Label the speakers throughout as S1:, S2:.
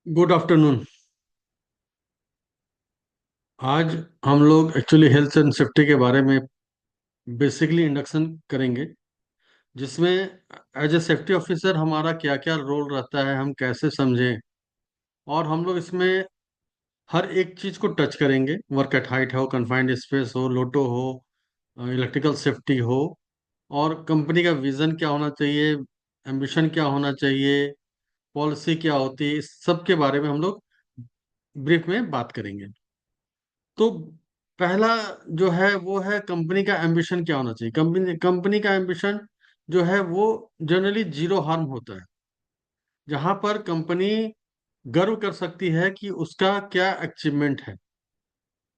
S1: Good afternoon. आज हम लोग एक्चुअली हेल्थ एंड सेफ्टी के बारे में बेसिकली इंडक्शन करेंगे, जिसमें एज ए सेफ्टी ऑफिसर हमारा क्या क्या रोल रहता है, हम कैसे समझें। और हम लोग इसमें हर एक चीज़ को टच करेंगे। वर्क एट हाइट हो, कन्फाइंड स्पेस हो, लोटो हो, इलेक्ट्रिकल सेफ्टी हो, और कंपनी का विजन क्या होना चाहिए, एम्बिशन क्या होना चाहिए, पॉलिसी क्या होती है, इस सब के बारे में हम लोग ब्रीफ में बात करेंगे। तो पहला जो है वो है कंपनी का एम्बिशन क्या होना चाहिए। कंपनी कंपनी का एम्बिशन जो है वो जनरली जीरो हार्म होता है, जहां पर कंपनी गर्व कर सकती है कि उसका क्या अचीवमेंट है।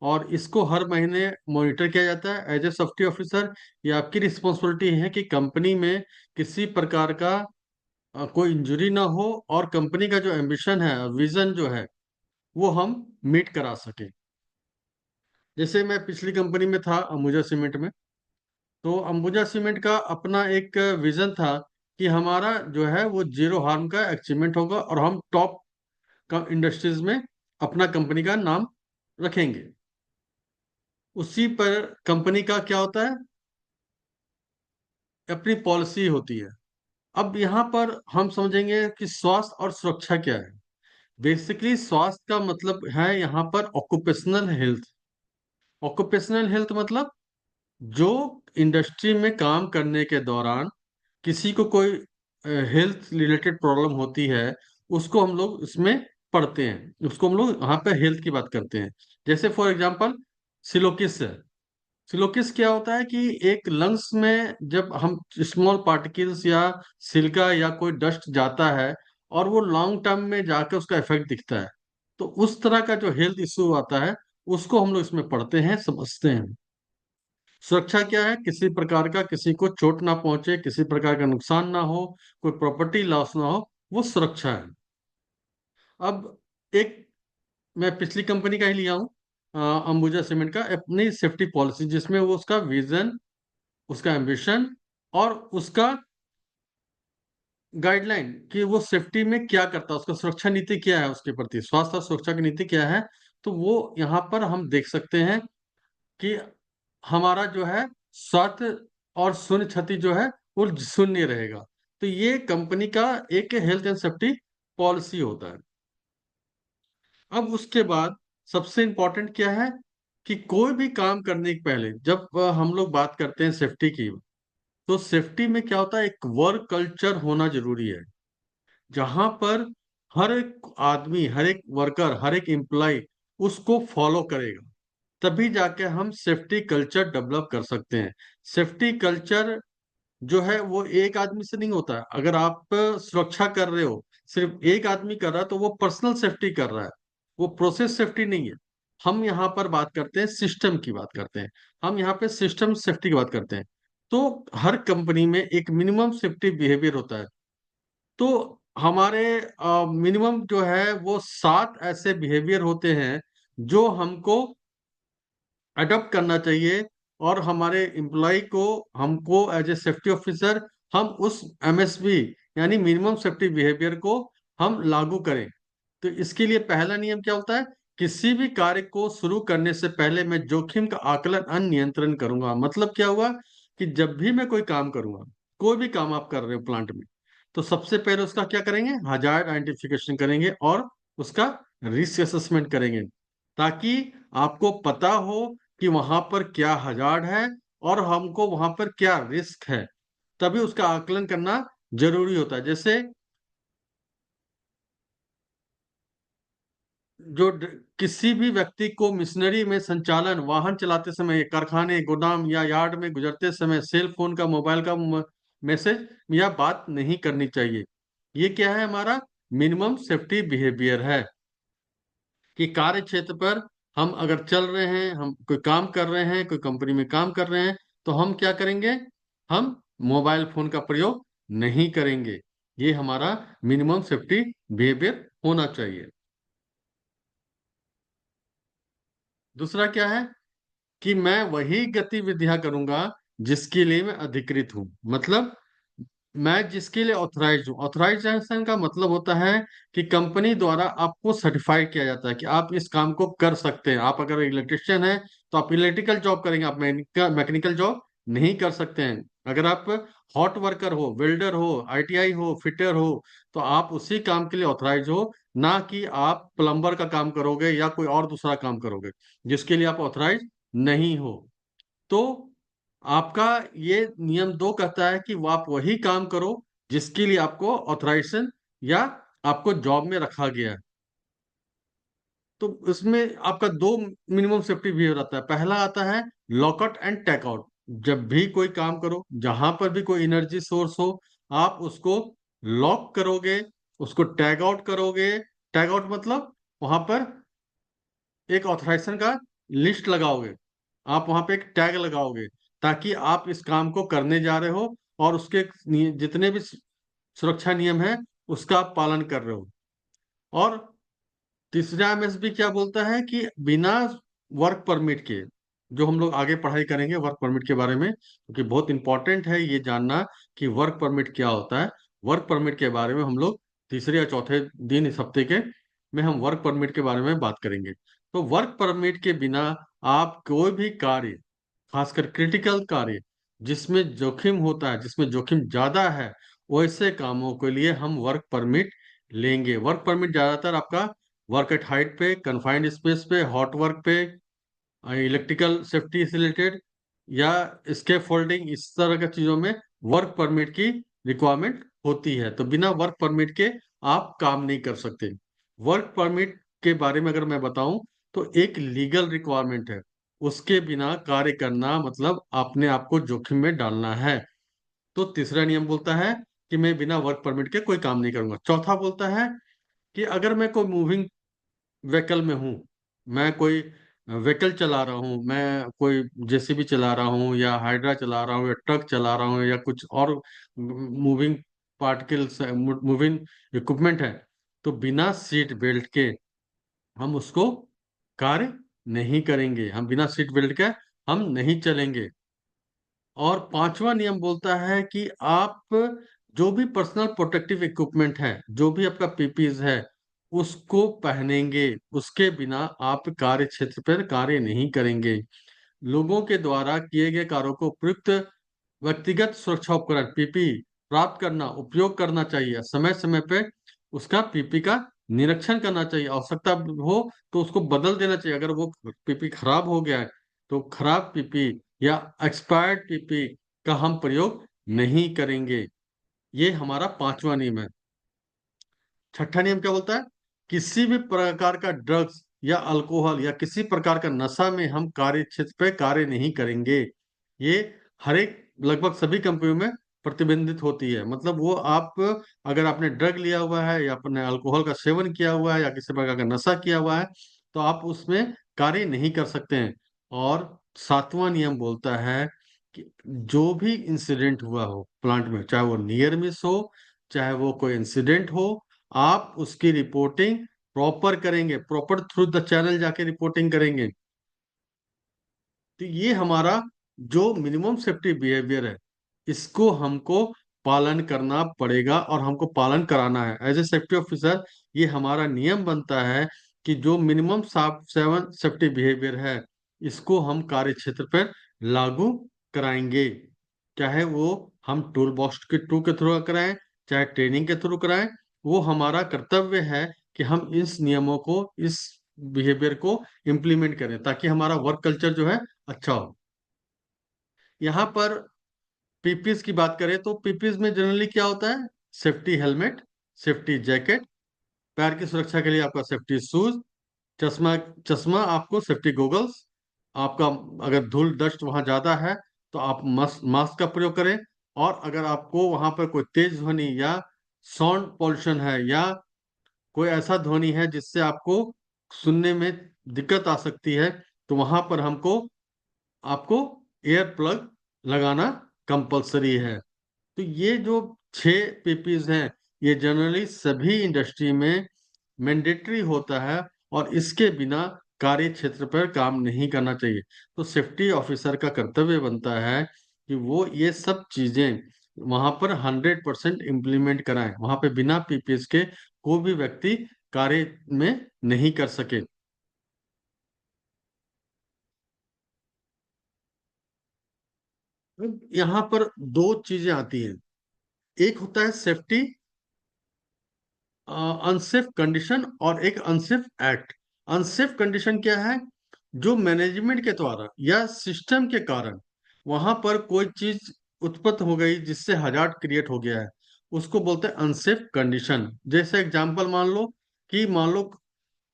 S1: और इसको हर महीने मॉनिटर किया जाता है। एज ए सेफ्टी ऑफिसर ये आपकी रिस्पॉन्सिबिलिटी है कि कंपनी में किसी प्रकार का कोई इंजरी ना हो, और कंपनी का जो एम्बिशन है, विजन जो है, वो हम मीट करा सके। जैसे मैं पिछली कंपनी में था, अंबुजा सीमेंट में। तो अंबुजा सीमेंट का अपना एक विजन था कि हमारा जो है वो जीरो हार्म का अचीवमेंट होगा, और हम टॉप का इंडस्ट्रीज में अपना कंपनी का नाम रखेंगे। उसी पर कंपनी का क्या होता है, अपनी पॉलिसी होती है। अब यहाँ पर हम समझेंगे कि स्वास्थ्य और सुरक्षा क्या है। बेसिकली स्वास्थ्य का मतलब है यहाँ पर ऑक्यूपेशनल हेल्थ। ऑक्यूपेशनल हेल्थ मतलब जो इंडस्ट्री में काम करने के दौरान किसी को कोई हेल्थ रिलेटेड प्रॉब्लम होती है, उसको हम लोग इसमें पढ़ते हैं, उसको हम लोग यहाँ पे हेल्थ की बात करते हैं। जैसे फॉर एग्जांपल सिलोकिस है। सिलोकिस क्या होता है कि एक लंग्स में जब हम स्मॉल पार्टिकल्स या सिलिका या कोई डस्ट जाता है, और वो लॉन्ग टर्म में जाकर उसका इफेक्ट दिखता है। तो उस तरह का जो हेल्थ इश्यू आता है, उसको हम लोग इसमें पढ़ते हैं, समझते हैं। सुरक्षा क्या है, किसी प्रकार का किसी को चोट ना पहुंचे, किसी प्रकार का नुकसान ना हो, कोई प्रॉपर्टी लॉस ना हो, वो सुरक्षा है। अब एक मैं पिछली कंपनी का ही लिया हूँ, अंबुजा सीमेंट का अपनी सेफ्टी पॉलिसी, जिसमें वो उसका विजन, उसका एम्बिशन, और उसका गाइडलाइन कि वो सेफ्टी में क्या करता है, उसका सुरक्षा नीति क्या है, उसके प्रति स्वास्थ्य और सुरक्षा की नीति क्या है। तो वो यहाँ पर हम देख सकते हैं कि हमारा जो है स्वास्थ्य और शून्य क्षति जो है वो शून्य रहेगा। तो ये कंपनी का एक हेल्थ एंड सेफ्टी पॉलिसी होता है। अब उसके बाद सबसे इंपॉर्टेंट क्या है कि कोई भी काम करने के पहले जब हम लोग बात करते हैं सेफ्टी की, तो सेफ्टी में क्या होता है, एक वर्क कल्चर होना जरूरी है, जहां पर हर एक आदमी, हर एक वर्कर, हर एक एम्प्लॉय उसको फॉलो करेगा। तभी जाके हम सेफ्टी कल्चर डेवलप कर सकते हैं। सेफ्टी कल्चर जो है वो एक आदमी से नहीं होता है। अगर आप सुरक्षा कर रहे हो, सिर्फ एक आदमी कर रहा है, तो वो पर्सनल सेफ्टी कर रहा है, वो प्रोसेस सेफ्टी नहीं है। हम यहाँ पर बात करते हैं सिस्टम की बात करते हैं, हम यहाँ पे सिस्टम सेफ्टी की बात करते हैं। तो हर कंपनी में एक मिनिमम सेफ्टी बिहेवियर होता है। तो हमारे मिनिमम जो है वो 7 ऐसे बिहेवियर होते हैं जो हमको अडॉप्ट करना चाहिए। और हमारे एम्प्लॉय को, हमको एज ए सेफ्टी ऑफिसर, हम उस एमएसबी यानी मिनिमम सेफ्टी बिहेवियर को हम लागू करें। तो इसके लिए पहला नियम क्या होता है, किसी भी कार्य को शुरू करने से पहले मैं जोखिम का आकलन नियंत्रण करूंगा। मतलब क्या हुआ कि जब भी मैं कोई काम करूंगा, कोई भी काम आप कर रहे हो प्लांट में, तो सबसे पहले उसका क्या करेंगे, हजार्ड आइडेंटिफिकेशन करेंगे, और उसका रिस्क असेसमेंट करेंगे, ताकि आपको पता हो कि वहां पर क्या हजार्ड है और हमको वहां पर क्या रिस्क है। तभी उसका आकलन करना जरूरी होता है। जैसे किसी भी व्यक्ति को मिशनरी में संचालन, वाहन चलाते समय, कारखाने, गोदाम या यार्ड में गुजरते समय सेल फोन का, मोबाइल का मैसेज या बात नहीं करनी चाहिए। ये क्या है, हमारा मिनिमम सेफ्टी बिहेवियर है। कि कार्य क्षेत्र पर हम अगर चल रहे हैं, हम कोई काम कर रहे हैं, कोई कंपनी में काम कर रहे हैं, तो हम क्या करेंगे, हम मोबाइल फोन का प्रयोग नहीं करेंगे। ये हमारा मिनिमम सेफ्टी बिहेवियर होना चाहिए। दूसरा क्या है कि मैं वही गतिविधियां करूंगा जिसके लिए मैं अधिकृत हूं। मतलब मैं जिसके लिए ऑथराइज हूँ, ऑथराइजेशन का मतलब होता है कि कंपनी द्वारा आपको सर्टिफाइड किया जाता है कि आप इस काम को कर सकते हैं। आप अगर इलेक्ट्रिशियन हैं तो आप इलेक्ट्रिकल जॉब करेंगे, आप मैकेनिकल जॉब नहीं कर सकते हैं। अगर आप हॉट वर्कर हो, वेल्डर हो, आईटीआई हो, फिटर हो, तो आप उसी काम के लिए ऑथराइज हो, ना कि आप प्लम्बर का काम करोगे या कोई और दूसरा काम करोगे जिसके लिए आप ऑथराइज नहीं हो। तो आपका ये नियम 2 कहता है कि वो आप वही काम करो जिसके लिए आपको ऑथराइजेशन या आपको जॉब में रखा गया है। तो इसमें आपका 2 मिनिमम सेफ्टी बिहेवियर आता है। पहला आता है लॉकआउट एंड टैगआउट। जब भी कोई काम करो, जहां पर भी कोई एनर्जी सोर्स हो, आप उसको लॉक करोगे, उसको टैग आउट करोगे। टैग आउट मतलब वहां पर एक ऑथराइजेशन का लिस्ट लगाओगे, आप वहां पे एक टैग लगाओगे, ताकि आप इस काम को करने जा रहे हो और उसके जितने भी सुरक्षा नियम है उसका आप पालन कर रहे हो। और तीसरा एमएसबी क्या बोलता है कि बिना वर्क परमिट के, जो हम लोग आगे पढ़ाई करेंगे वर्क परमिट के बारे में, क्योंकि बहुत इंपॉर्टेंट है ये जानना कि वर्क परमिट क्या होता है। वर्क परमिट के बारे में हम लोग तीसरे या चौथे दिन इस हफ्ते के में हम वर्क परमिट के बारे में बात करेंगे। तो वर्क परमिट के बिना आप कोई भी कार्य, खासकर क्रिटिकल कार्य जिसमें जोखिम होता है, जिसमें जोखिम ज्यादा है, वैसे कामों के लिए हम वर्क परमिट लेंगे। वर्क परमिट ज्यादातर आपका वर्क एट हाइट पे, कन्फाइंड स्पेस पे, हॉट वर्क पे, इलेक्ट्रिकल सेफ्टी से रिलेटेड या स्केप फोल्डिंग, इस तरह की चीजों में वर्क परमिट की रिक्वायरमेंट होती है। तो बिना वर्क परमिट के आप काम नहीं कर सकते। वर्क परमिट के बारे में अगर मैं बताऊं तो एक लीगल रिक्वायरमेंट है, उसके बिना कार्य करना मतलब अपने आप को जोखिम में डालना है। तो तीसरा नियम बोलता है कि मैं बिना वर्क परमिट के कोई काम नहीं करूंगा। चौथा बोलता है कि अगर मैं कोई मूविंग व्हीकल में हूँ, मैं कोई व्हीकल चला रहा हूँ, मैं कोई जेसीबी चला रहा हूँ या हाइड्रा चला रहा हूँ या ट्रक चला रहा हूँ या कुछ और मूविंग पार्टिकल्स, मूविंग इक्विपमेंट है, तो बिना सीट बेल्ट के हम उसको कार्य नहीं करेंगे, हम बिना सीट बेल्ट के हम नहीं चलेंगे। और पांचवा नियम बोलता है कि आप जो भी पर्सनल प्रोटेक्टिव इक्विपमेंट है, जो भी आपका पीपीज है, उसको पहनेंगे, उसके बिना आप कार्य क्षेत्र पर कार्य नहीं करेंगे। लोगों के द्वारा किए गए कार्यों को उपयुक्त व्यक्तिगत सुरक्षा उपकरण पीपी प्राप्त करना, उपयोग करना चाहिए। समय समय पे उसका पीपी का निरीक्षण करना चाहिए, आवश्यकता हो तो उसको बदल देना चाहिए। अगर वो पीपी खराब हो गया है तो खराब पीपी या एक्सपायर्ड पीपी का हम प्रयोग नहीं करेंगे। ये हमारा पांचवा नियम है। छठा नियम क्या बोलता है? किसी भी प्रकार का ड्रग्स या अल्कोहल या किसी प्रकार का नशा में हम कार्य क्षेत्र पे कार्य नहीं करेंगे। ये हर एक, लगभग सभी कंपनियों में प्रतिबंधित होती है। मतलब वो आप, अगर आपने ड्रग लिया हुआ है या आपने अल्कोहल का सेवन किया हुआ है या किसी प्रकार का नशा किया हुआ है, तो आप उसमें कार्य नहीं कर सकते हैं। और सातवां नियम बोलता है कि जो भी इंसिडेंट हुआ हो प्लांट में, चाहे वो नियर मिस हो, चाहे वो कोई इंसिडेंट हो, आप उसकी रिपोर्टिंग प्रॉपर करेंगे, प्रॉपर थ्रू द चैनल जाके रिपोर्टिंग करेंगे। तो ये हमारा जो मिनिमम सेफ्टी बिहेवियर है, इसको हमको पालन करना पड़ेगा और हमको पालन कराना है एज ए सेफ्टी ऑफिसर। ये हमारा नियम बनता है कि जो मिनिमम 7 सेफ्टी बिहेवियर है, इसको हम कार्य क्षेत्र पर लागू कराएंगे। चाहे वो हम टूल बॉक्स के थ्रू कराएं, चाहे ट्रेनिंग के थ्रू कराएं, वो हमारा कर्तव्य है कि हम इस नियमों को, इस बिहेवियर को इम्प्लीमेंट करें, ताकि हमारा वर्क कल्चर जो है अच्छा हो। यहाँ पर पीपीज की बात करें तो पीपीज में जनरली क्या होता है? सेफ्टी हेलमेट, सेफ्टी जैकेट, पैर की सुरक्षा के लिए आपका सेफ्टी शूज, चश्मा, चश्मा आपको सेफ्टी गोगल्स, आपका अगर धूल डस्ट वहां ज्यादा है तो आप मास्क का प्रयोग करें। और अगर आपको वहां पर कोई तेज ध्वनि या साउंड पॉल्यूशन है या कोई ऐसा ध्वनि है जिससे आपको सुनने में दिक्कत आ सकती है, तो वहां पर हमको, आपको एयर प्लग लगाना कंपलसरी है। तो ये जो 6 पीपीज हैं, ये जनरली सभी इंडस्ट्री में मैंडेटरी होता है और इसके बिना कार्य क्षेत्र पर काम नहीं करना चाहिए। तो सेफ्टी ऑफिसर का कर्तव्य बनता है कि वो ये सब चीजें वहां पर 100% इम्प्लीमेंट कराएं, वहां पे बिना पीपीएस के कोई भी व्यक्ति कार्य में नहीं कर सके। अब यहाँ पर दो चीजें आती हैं, एक होता है सेफ्टी अनसेफ कंडीशन और एक अनसेफ एक्ट। अनसेफ कंडीशन क्या है? जो मैनेजमेंट के द्वारा या सिस्टम के कारण वहां पर कोई चीज उत्पन्न हो गई जिससे हजार्ड क्रिएट हो गया है, उसको बोलते हैं अनसेफ कंडीशन। जैसे एग्जांपल मान लो कि मान लो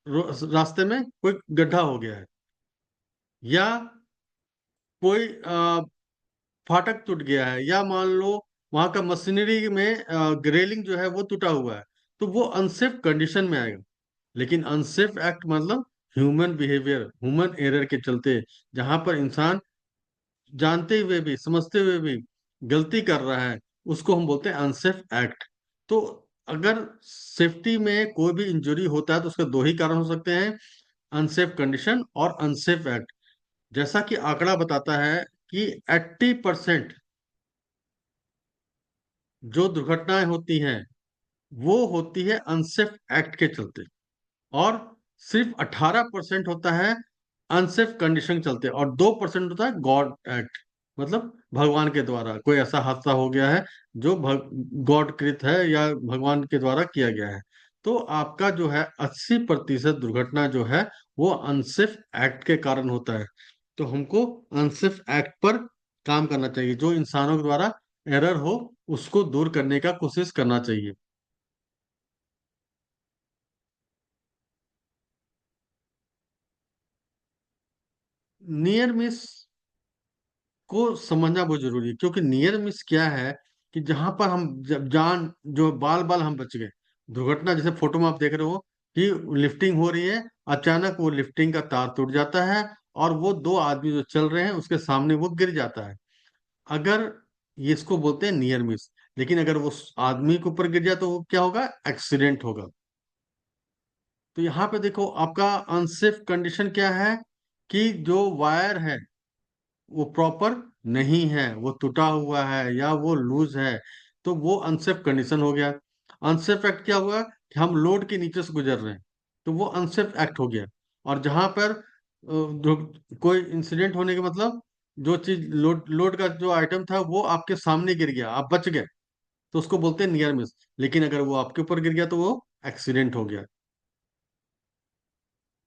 S1: रास्ते में कोई गड्ढा हो गया है, या कोई फाटक टूट गया है, या मान लो वहां का मशीनरी में रेलिंग जो है वो टूटा हुआ है, तो वो अनसेफ कंडीशन में आएगा। लेकिन अनसेफ एक्ट मतलब ह्यूमन बिहेवियर, ह्यूमन एरर के चलते, जहां पर इंसान जानते हुए भी समझते हुए भी गलती कर रहा है, उसको हम बोलते हैं अनसेफ एक्ट। तो अगर सेफ्टी में कोई भी इंजरी होता है तो उसके दो ही कारण हो सकते हैं, अनसेफ कंडीशन और अनसेफ एक्ट। जैसा कि आंकड़ा बताता है कि 80% जो दुर्घटनाएं होती हैं वो होती है अनसेफ एक्ट के चलते, और सिर्फ 18% होता है अनसेफ कंडीशन चलते, और 2% होता है गॉड एक्ट, मतलब भगवान के द्वारा कोई ऐसा हादसा हो गया है जो गॉड कृत है या भगवान के द्वारा किया गया है। तो आपका जो है 80% दुर्घटना जो है वो अनसेफ एक्ट के कारण होता है। तो हमको अनसेफ एक्ट पर काम करना चाहिए, जो इंसानों के द्वारा एरर हो उसको दूर करने का कोशिश करना चाहिए। नियर मिस को समझना बहुत जरूरी है, क्योंकि नियर मिस क्या है कि जहां पर हम जब जान जो बाल बाल हम बच गए। दुर्घटना जैसे फोटो में आप देख रहे हो कि लिफ्टिंग हो रही है, अचानक वो लिफ्टिंग का तार टूट जाता है और वो दो आदमी जो चल रहे हैं उसके सामने वो गिर जाता है। अगर ये इसको बोलते हैं नियर मिस, लेकिन अगर वो आदमी के ऊपर गिर जाए तो वो क्या होगा? एक्सीडेंट होगा। तो यहाँ पे देखो आपका अनसेफ कंडीशन क्या है कि जो वायर है वो प्रॉपर नहीं है, वो टूटा हुआ है या वो लूज है, तो वो अनसेफ कंडीशन हो गया। अनसेफ एक्ट क्या हुआ कि हम लोड के नीचे से गुजर रहे हैं, तो वो अनसेफ एक्ट हो गया। और जहां पर कोई इंसिडेंट होने के मतलब जो चीज लोड का जो आइटम था वो आपके सामने गिर गया, आप बच गए, तो उसको बोलते हैं नियर मिस। लेकिन अगर वो आपके ऊपर गिर गया तो वो एक्सीडेंट हो गया।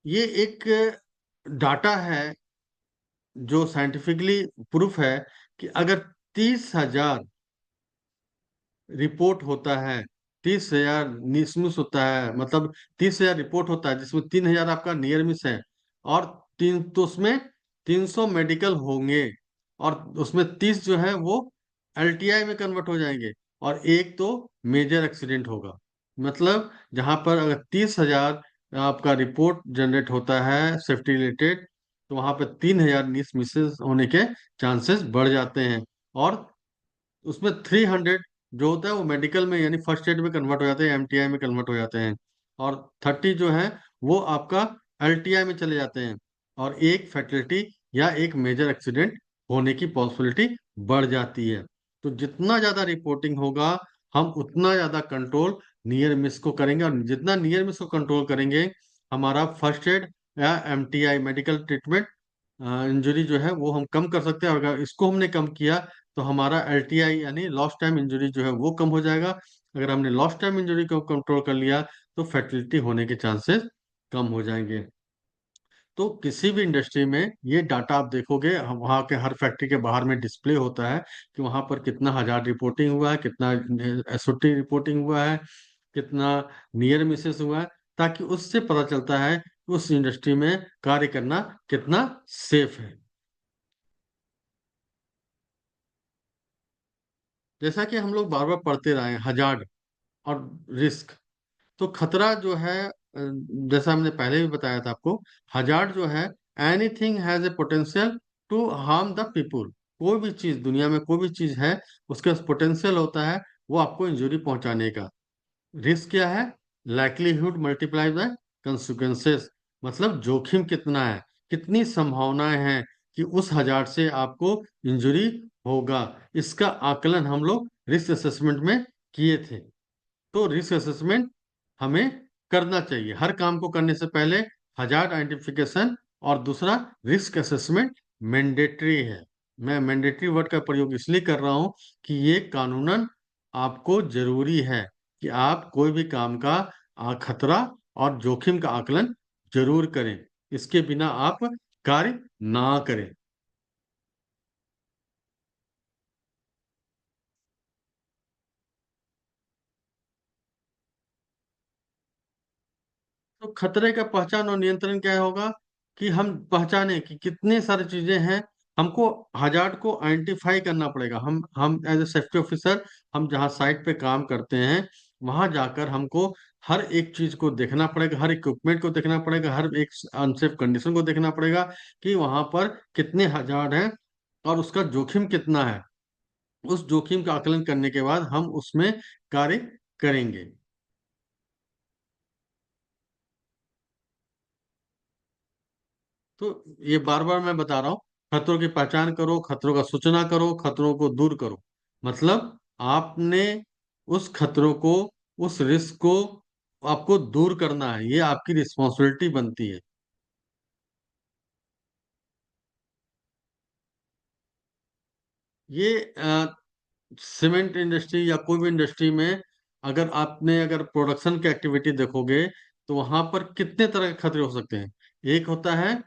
S1: ये एक डाटा है जो साइंटिफिकली प्रूफ है कि अगर 30,000 रिपोर्ट होता है, 30,000 मिसमिस होता है, मतलब 30,000 रिपोर्ट होता है जिसमें 3,000 आपका नियर मिस है, और तीन तो उसमें 300 मेडिकल होंगे, और उसमें 30 जो है वो एलटीआई में कन्वर्ट हो जाएंगे, और एक तो मेजर एक्सीडेंट होगा। मतलब जहां पर अगर 30,000 आपका रिपोर्ट जनरेट होता है सेफ्टी रिलेटेड, तो वहां पर 3,000 मिसेस होने के चांसेस बढ़ जाते हैं। और उसमें 300 जो होता है वो मेडिकल में यानी फर्स्ट एड में कन्वर्ट हो जाते हैं, एमटीआई में कन्वर्ट हो जाते हैं, और 30 जो है वो आपका एलटीआई में चले जाते हैं, और एक फैटलिटी या एक मेजर एक्सीडेंट होने की पॉसिबिलिटी बढ़ जाती है। तो जितना ज्यादा रिपोर्टिंग होगा हम उतना ज्यादा कंट्रोल नियर मिस को करेंगे, और जितना नियर मिस को कंट्रोल करेंगे हमारा फर्स्ट एड या एमटीआई मेडिकल ट्रीटमेंट इंजरी जो है वो हम कम कर सकते हैं। और अगर इसको हमने कम किया तो हमारा एलटीआई यानी लॉस्ट टाइम इंजरी जो है वो कम हो जाएगा। अगर हमने लॉस्ट टाइम इंजरी को कंट्रोल कर लिया तो फर्टिलिटी होने के चांसेस कम हो जाएंगे। तो किसी भी इंडस्ट्री में ये डाटा आप देखोगे, वहाँ के हर फैक्ट्री के बाहर में डिस्प्ले होता है कि वहाँ पर कितना हजार रिपोर्टिंग हुआ है, कितना एसओटी रिपोर्टिंग हुआ है, कितना नियर मिसेस हुआ है, ताकि उससे पता चलता है कि उस इंडस्ट्री में कार्य करना कितना सेफ है। जैसा कि हम लोग बार बार पढ़ते रहे हैं हजार्ड और रिस्क। तो खतरा जो है जैसा हमने पहले भी बताया था आपको, हजार्ड जो है anything has a potential to harm the people. कोई भी चीज दुनिया में कोई भी चीज है उसके पास पोटेंशियल होता है वो आपको इंजरी पहुंचाने का। रिस्क क्या है? लाइक्लीहुड मल्टीप्लाई बाय कंसिक्वेंसेस, मतलब जोखिम कितना है, कितनी संभावनाएं हैं कि उस हजार से आपको इंजरी होगा, इसका आकलन हम लोग रिस्क असेसमेंट में किए थे। तो रिस्क असेसमेंट हमें करना चाहिए हर काम को करने से पहले। हजार्ड आइडेंटिफिकेशन और दूसरा रिस्क असेसमेंट मैंडेटरी है। मैं मैंडेटरी वर्ड का प्रयोग इसलिए कर रहा हूं कि ये कानूनन आपको जरूरी है कि आप कोई भी काम का खतरा और जोखिम का आकलन जरूर करें। इसके बिना आप कार्य ना करें। तो खतरे का पहचान और नियंत्रण क्या होगा कि हम पहचाने कि कितने सारी चीजें हैं। हमको हजार्ड को आइडेंटिफाई करना पड़ेगा। हम एज ए सेफ्टी ऑफिसर हम जहाँ साइट पे काम करते हैं वहां जाकर हमको हर एक चीज को देखना पड़ेगा, हर इक्विपमेंट को देखना पड़ेगा, हर एक अनसेफ कंडीशन को देखना पड़ेगा कि वहां पर कितने हजार्ड हैं और उसका जोखिम कितना है। उस जोखिम का आकलन करने के बाद हम उसमें कार्य करेंगे। तो ये बार बार मैं बता रहा हूँ, खतरों की पहचान करो, खतरों का सूचना करो, खतरों को दूर करो। मतलब आपने उस खतरों को, उस रिस्क को आपको दूर करना है, ये आपकी रिस्पॉन्सिबिलिटी बनती है। ये सीमेंट इंडस्ट्री या कोई भी इंडस्ट्री में अगर प्रोडक्शन की एक्टिविटी देखोगे तो वहां पर कितने तरह के खतरे हो सकते हैं। एक होता है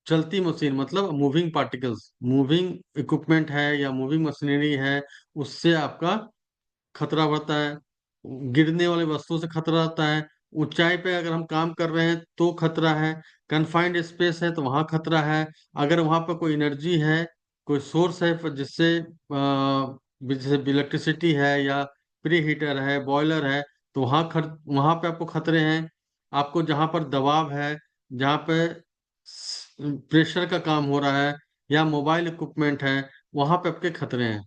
S1: चलती मशीन, मतलब मूविंग पार्टिकल्स, मूविंग इक्विपमेंट है या मूविंग मशीनरी है, उससे आपका खतरा बढ़ता है। गिरने वाली वस्तुओं से खतरा रहता है। ऊंचाई पे अगर हम काम कर रहे हैं तो खतरा है। कन्फाइंड स्पेस है तो वहां खतरा है। अगर वहां पर कोई एनर्जी है, कोई सोर्स है जिससे जैसे इलेक्ट्रिसिटी है या प्री हीटर है, बॉयलर है, तो वहां पे आपको खतरे हैं। आपको जहां पर दबाव है, जहां पे प्रेशर का काम हो रहा है, या मोबाइल इक्विपमेंट है, वहां पे आपके खतरे हैं।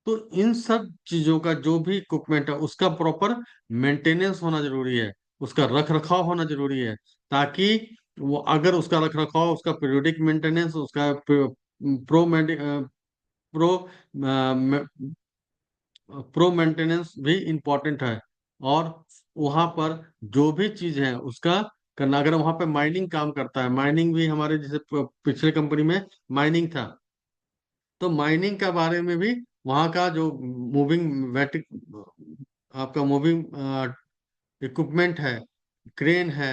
S1: तो इन सब चीजों का जो भी इक्विपमेंट है उसका प्रॉपर मेंटेनेंस होना जरूरी है, उसका रख रखाव होना जरूरी है। ताकि वो अगर उसका रख रखाव, उसका पीरियोडिक मेंटेनेंस, उसका प्रो प्रो प्रो मेंटेनेंस भी इम्पोर्टेंट है। और वहां पर जो भी चीज है उसका करना। अगर वहां पे माइनिंग काम करता है, माइनिंग भी हमारे जैसे पिछले कंपनी में माइनिंग था, तो माइनिंग के बारे में भी वहाँ का जो मूविंग मैटिक आपका मूविंग इक्विपमेंट है, क्रेन है,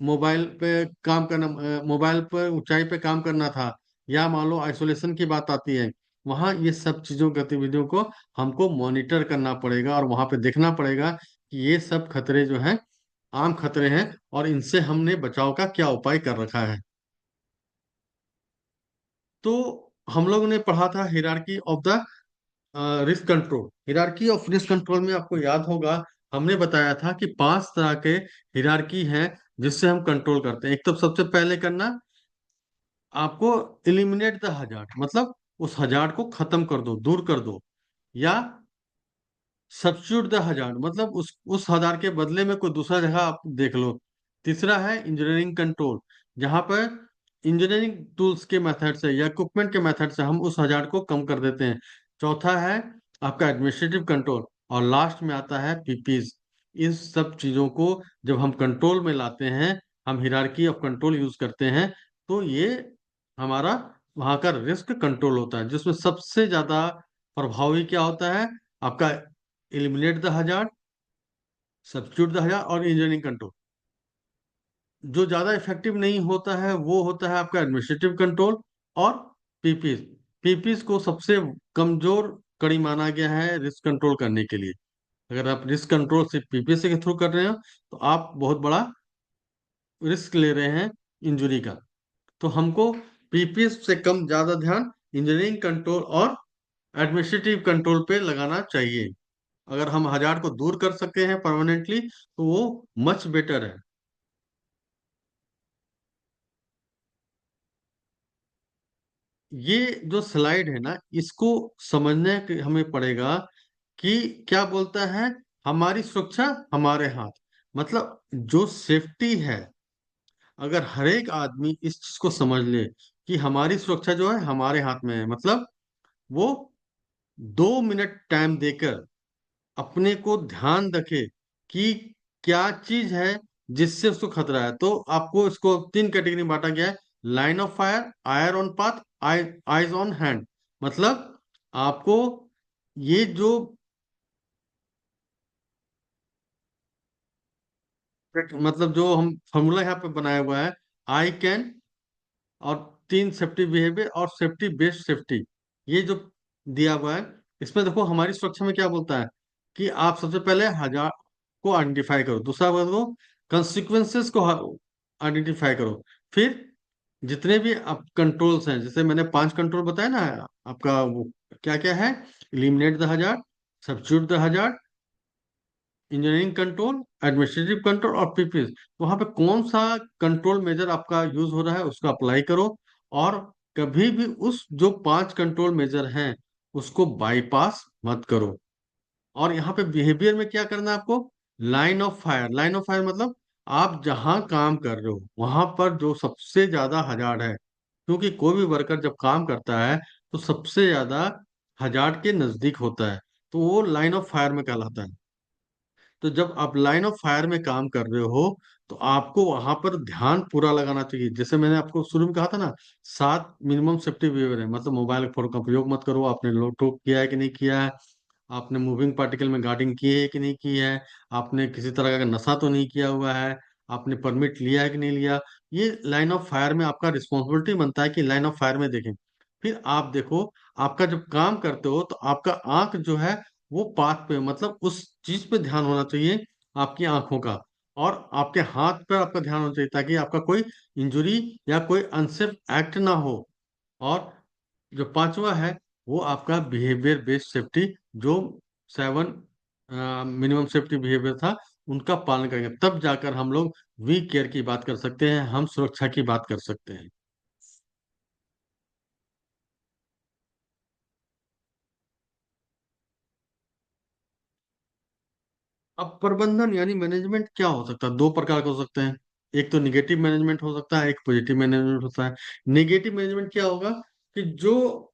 S1: मोबाइल पे काम करना, मोबाइल पर ऊंचाई पे काम करना था, या मान लो आइसोलेशन की बात आती है, वहाँ ये सब चीजों गतिविधियों को हमको मॉनिटर करना पड़ेगा और वहाँ पे देखना पड़ेगा कि ये सब खतरे जो हैं आम खतरे हैं और इनसे हमने बचाव का क्या उपाय कर रखा है। तो हम लोगों ने पढ़ा था hierarchy of the risk control. Hierarchy of risk control में आपको याद होगा हमने बताया था कि 5 तरह के हिरार्की हैं जिससे हम कंट्रोल करते हैं। एक तो सबसे पहले करना, आपको इलिमिनेट द हजार्ड, मतलब उस हजार्ड को खत्म कर दो, दूर कर दो। या सब्स्टिट्यूट द हजार्ड, मतलब उस हजार्ड के बदले में कोई दूसरा जगह आप देख लो। तीसरा है इंजीनियरिंग कंट्रोल, जहां पर इंजीनियरिंग टूल्स के मेथड से या इक्विपमेंट के मेथड से हम उस हजार्ड को कम कर देते हैं। चौथा है आपका एडमिनिस्ट्रेटिव कंट्रोल। और लास्ट में आता है पीपीज। इन सब चीजों को जब हम कंट्रोल में लाते हैं, हम हिरार्की ऑफ कंट्रोल यूज करते हैं, तो ये हमारा वहां का रिस्क कंट्रोल होता है, जिसमें सबसे ज्यादा प्रभावी क्या होता है आपका eliminate the hazard, substitute the hazard और इंजीनियरिंग कंट्रोल। जो ज्यादा इफेक्टिव नहीं होता है वो होता है आपका एडमिनिस्ट्रेटिव कंट्रोल और पीपीस। पीपीस को सबसे कमजोर कड़ी माना गया है रिस्क कंट्रोल करने के लिए। अगर आप रिस्क कंट्रोल सिर्फ पीपीएस के थ्रू कर रहे हो तो आप बहुत बड़ा रिस्क ले रहे हैं इंजरी का। तो हमको पीपीएस से कम ज्यादा ध्यान इंजीनियरिंग कंट्रोल और एडमिनिस्ट्रेटिव कंट्रोल पे लगाना चाहिए। अगर हम हजार को दूर कर सकते हैं परमानेंटली तो वो मच बेटर है। ये जो स्लाइड है ना, इसको समझने के हमें पड़ेगा कि क्या बोलता है, हमारी सुरक्षा हमारे हाथ। मतलब जो सेफ्टी है, अगर हर एक आदमी इस चीज को समझ ले कि हमारी सुरक्षा जो है हमारे हाथ में है, मतलब वो 2 मिनट टाइम देकर अपने को ध्यान रखे कि क्या चीज है जिससे उसको खतरा है। तो आपको इसको 3 कैटेगरी में बांटा गया है: line of fire, eyes on path, eyes on hand. मतलब आपको ये जो मतलब जो हम फॉर्मूला यहाँ पे बनाया हुआ है, आई कैन, और 3 सेफ्टी बिहेवियर और सेफ्टी बेस्ड सेफ्टी, ये जो दिया हुआ है, इसमें देखो हमारी सुरक्षा में क्या बोलता है कि आप सबसे पहले हजार को आइडेंटिफाई करो, दूसरा बात को कंसिक्वेंसेस को आइडेंटिफाई करो, फिर जितने भी आप कंट्रोल्स हैं, जैसे मैंने 5 कंट्रोल बताया ना आपका, वो क्या क्या है: इलिमिनेट द हजार, सब्स्टिट्यूट द हजार, इंजीनियरिंग कंट्रोल, एडमिनिस्ट्रेटिव कंट्रोल और पीपीएस। वहां पे कौन सा कंट्रोल मेजर आपका यूज हो रहा है उसको अप्लाई करो, और कभी भी उस जो 5 कंट्रोल मेजर हैं उसको बाईपास मत करो। और यहाँ पे बिहेवियर में क्या करना है आपको: line of fire. Line of fire मतलब आप जहां काम कर रहे हो वहां पर जो सबसे ज्यादा हजार्ड है, क्योंकि कोई भी वर्कर जब काम करता है तो सबसे ज्यादा हजार्ड के नजदीक होता है, तो वो लाइन ऑफ फायर में कहलाता है। तो जब आप लाइन ऑफ फायर में काम कर रहे हो तो आपको वहां पर ध्यान पूरा लगाना चाहिए। जैसे मैंने आपको शुरू में कहा था ना, 7 मिनिमम सेफ्टी बिहेवियर है, मतलब मोबाइल फोन का उपयोग मत करो, आपने लोग टोक किया है कि नहीं किया है, आपने मूविंग पार्टिकल में गार्डिंग की है कि नहीं की है, आपने किसी तरह का नशा तो नहीं किया हुआ है, आपने परमिट लिया है कि नहीं लिया। ये लाइन ऑफ फायर में आपका रिस्पॉन्सिबिलिटी बनता है कि लाइन ऑफ फायर में देखें। फिर आप देखो, आपका जब काम करते हो तो आपका आंख जो है वो पाथ पे, मतलब उस चीज पे ध्यान होना चाहिए आपकी आंखों का, और आपके हाथ पर आपका ध्यान होना चाहिए ताकि आपका कोई इंजुरी या कोई अनसेफ एक्ट ना हो। और जो पांचवा है वो आपका बिहेवियर बेस्ड सेफ्टी, जो 7 मिनिमम सेफ्टी बिहेवियर था, उनका पालन करेंगे तब जाकर हम लोग वी केयर की बात कर सकते हैं, हम सुरक्षा की बात कर सकते हैं। अब प्रबंधन यानी मैनेजमेंट क्या हो सकता है? 2 प्रकार के हो सकते हैं। एक तो निगेटिव मैनेजमेंट हो सकता है, एक पॉजिटिव मैनेजमेंट होता है। निगेटिव मैनेजमेंट क्या होगा कि जो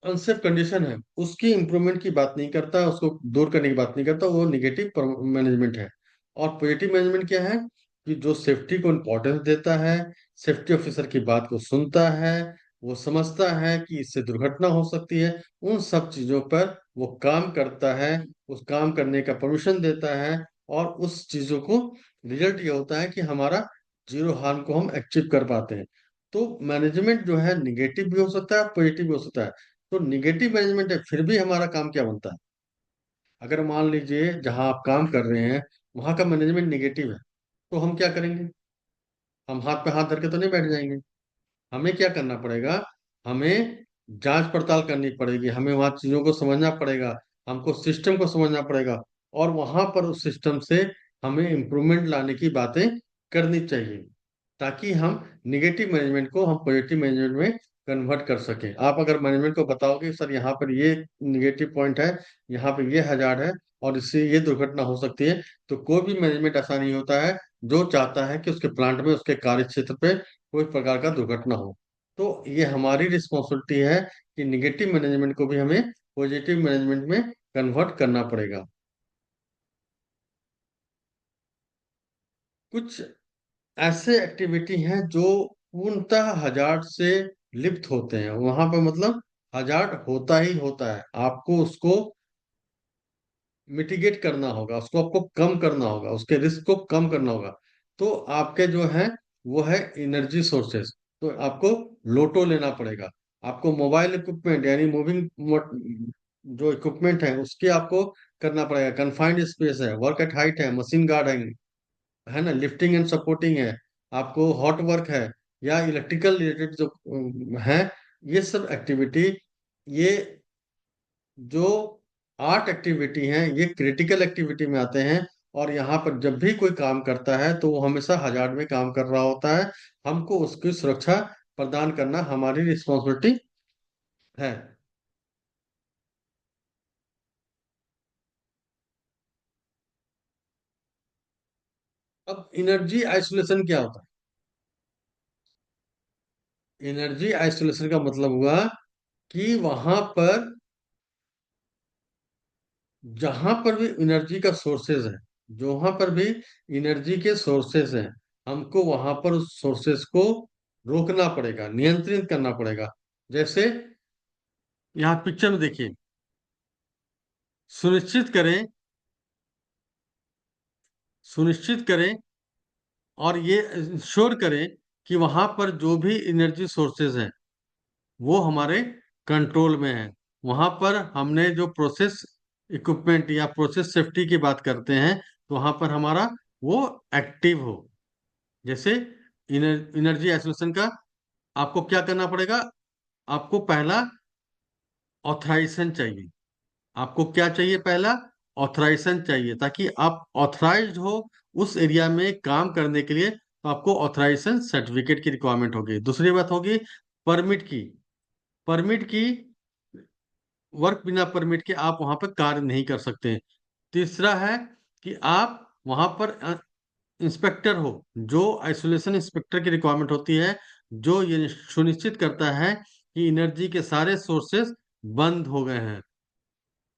S1: अनसेफ कंडीशन है उसकी इंप्रूवमेंट की बात नहीं करता, उसको दूर करने की बात नहीं करता, वो निगेटिव मैनेजमेंट है। और पॉजिटिव मैनेजमेंट क्या है कि जो सेफ्टी को इम्पोर्टेंस देता है, सेफ्टी ऑफिसर की बात को सुनता है, वो समझता है कि इससे दुर्घटना हो सकती है, उन सब चीजों पर वो काम करता है, उस काम करने का परमिशन देता है, और उस चीजों को रिजल्ट ये होता है कि हमारा जीरो हार्म को हम अचीव कर पाते हैं। तो मैनेजमेंट जो है निगेटिव भी हो सकता है, पॉजिटिव भी हो सकता है। तो निगेटिव मैनेजमेंट है, फिर भी हमारा काम क्या बनता है? अगर मान लीजिए जहां आप काम कर रहे हैं वहां का मैनेजमेंट निगेटिव है, तो हम क्या करेंगे? हम हाथ पे हाथ धर के तो नहीं बैठ जाएंगे। हमें क्या करना पड़ेगा? हमें जांच पड़ताल करनी पड़ेगी, हमें वहां चीजों को समझना पड़ेगा, हमको सिस्टम को समझना पड़ेगा, और वहां पर उस सिस्टम से हमें इम्प्रूवमेंट लाने की बातें करनी चाहिए, ताकि हम निगेटिव मैनेजमेंट को हम पॉजिटिव मैनेजमेंट में कन्वर्ट कर सकें। आप अगर मैनेजमेंट को बताओगे सर यहाँ पर ये निगेटिव पॉइंट है, यहाँ पर ये हजार्ड है, और इससे ये दुर्घटना हो सकती है, तो कोई भी मैनेजमेंट ऐसा नहीं होता है जो चाहता है कि उसके प्लांट में, उसके कार्य क्षेत्र पे कोई प्रकार का दुर्घटना हो। तो ये हमारी रिस्पॉन्सिबिलिटी है कि निगेटिव मैनेजमेंट को भी हमें पॉजिटिव मैनेजमेंट में कन्वर्ट करना पड़ेगा। कुछ ऐसे एक्टिविटी हैं जो पूर्णतः हजार्ड से लिप्त होते हैं, वहां पे मतलब हजार्ड होता ही होता है, आपको उसको मिटिगेट करना होगा, उसको आपको कम करना होगा, उसके रिस्क को कम करना होगा। तो आपके जो है वो है एनर्जी सोर्सेस, तो आपको लोटो लेना पड़ेगा। आपको मोबाइल इक्विपमेंट यानी मूविंग जो इक्विपमेंट है उसके आपको करना पड़ेगा। कन्फाइंड स्पेस है, वर्क एट हाइट है, मशीन गार्ड है ना, लिफ्टिंग एंड सपोर्टिंग है, आपको हॉट वर्क है, या इलेक्ट्रिकल रिलेटेड जो है, ये सब एक्टिविटी, ये जो आर्ट एक्टिविटी हैं, ये क्रिटिकल एक्टिविटी में आते हैं। और यहाँ पर जब भी कोई काम करता है तो वो हमेशा हजार्ड में काम कर रहा होता है, हमको उसकी सुरक्षा प्रदान करना हमारी रिस्पॉन्सिबिलिटी है। अब एनर्जी आइसोलेशन क्या होता है? एनर्जी आइसोलेशन का मतलब हुआ कि वहां पर जहां पर भी एनर्जी का सोर्सेज है, जहां पर भी एनर्जी के सोर्सेज हैं, हमको वहां पर उस सोर्सेज को रोकना पड़ेगा, नियंत्रित करना पड़ेगा। जैसे यहाँ पिक्चर में देखिए, सुनिश्चित करें, सुनिश्चित करें और ये इंश्योर करें कि वहां पर जो भी एनर्जी सोर्सेज हैं वो हमारे कंट्रोल में है। वहां पर हमने जो प्रोसेस इक्विपमेंट या प्रोसेस सेफ्टी की बात करते हैं, तो वहां पर हमारा वो एक्टिव हो। जैसे एनर्जी आइसोलेशन का आपको क्या करना पड़ेगा? आपको पहला ऑथराइजेशन चाहिए। आपको क्या चाहिए? पहला ऑथराइजेशन चाहिए, ताकि आप ऑथराइज्ड हो उस एरिया में काम करने के लिए। तो आपको ऑथराइजेशन सर्टिफिकेट की रिक्वायरमेंट होगी। दूसरी बात होगी परमिट की। परमिट की, वर्क बिना परमिट के आप वहां पर कार्य नहीं कर सकते। तीसरा है कि आप वहां पर इंस्पेक्टर हो, जो आइसोलेशन इंस्पेक्टर की रिक्वायरमेंट होती है, जो ये सुनिश्चित करता है कि एनर्जी के सारे सोर्सेस बंद हो गए हैं।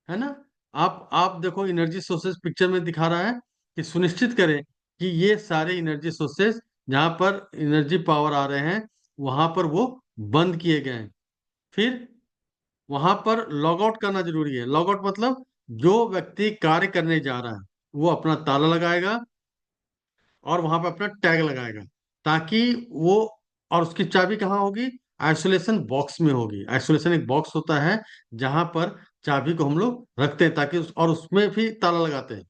S1: है ना? आप देखो, एनर्जी सोर्सेस पिक्चर में दिखा रहा है कि सुनिश्चित करें कि ये सारे एनर्जी सोर्सेस जहां पर एनर्जी पावर आ रहे हैं वहां पर वो बंद किए गए हैं। फिर वहां पर लॉग आउट करना जरूरी है। लॉग आउट मतलब जो व्यक्ति कार्य करने जा रहा है वो अपना ताला लगाएगा और वहां पर अपना टैग लगाएगा, ताकि वो, और उसकी चाबी कहाँ होगी? आइसोलेशन बॉक्स में होगी। आइसोलेशन एक बॉक्स होता है जहां पर चाबी को हम लोग रखते हैं, ताकि और उसमें भी ताला लगाते हैं।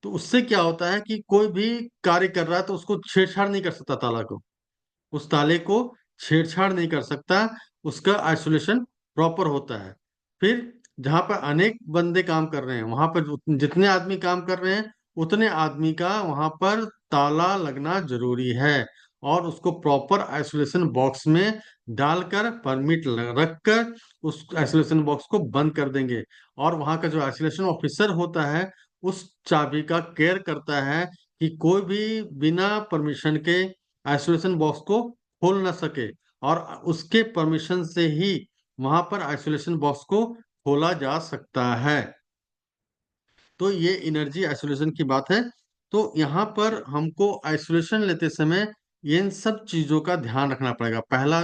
S1: तो उससे क्या होता है कि कोई भी कार्य कर रहा है तो उसको छेड़छाड़ नहीं कर सकता ताला को, उस ताले को छेड़छाड़ नहीं कर सकता। उसका आइसोलेशन प्रॉपर होता है। फिर जहां पर अनेक बंदे काम कर रहे हैं, वहां पर जितने आदमी काम कर रहे हैं उतने आदमी का वहां पर ताला लगना जरूरी है। और उसको प्रॉपर आइसोलेशन बॉक्स में डालकर परमिट रखकर उस आइसोलेशन बॉक्स को बंद कर देंगे। और वहां का जो आइसोलेशन ऑफिसर होता है उस चाबी का केयर करता है कि कोई भी बिना परमिशन के आइसोलेशन बॉक्स को खोल ना सके। और उसके परमिशन से ही वहां पर आइसोलेशन बॉक्स को खोला जा सकता है। तो ये एनर्जी आइसोलेशन की बात है। तो यहाँ पर हमको आइसोलेशन लेते समय इन सब चीजों का ध्यान रखना पड़ेगा। पहला,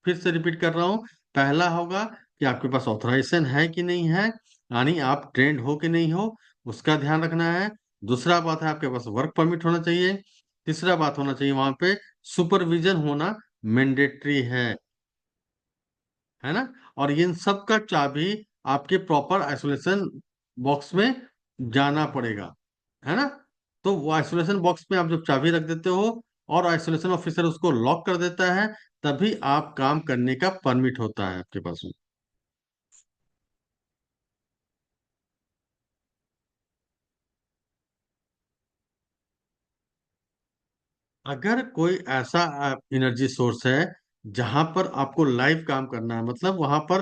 S1: फिर से रिपीट कर रहा हूँ, पहला होगा कि आपके पास ऑथराइजेशन है कि नहीं है, यानी आप ट्रेंड हो कि नहीं हो, उसका ध्यान रखना है। दूसरा बात है आपके पास वर्क परमिट होना चाहिए। तीसरा बात होना चाहिए वहां पे सुपरविजन होना मैंडेटरी है ना? और इन सब का चाबी आपके प्रॉपर आइसोलेशन बॉक्स में जाना पड़ेगा। है ना? तो वो आइसोलेशन बॉक्स में आप जब चाबी रख देते हो और आइसोलेशन ऑफिसर उसको लॉक कर देता है, तभी आप काम करने का परमिट होता है आपके पास में। अगर कोई ऐसा एनर्जी सोर्स है जहां पर आपको लाइव काम करना है, मतलब वहां पर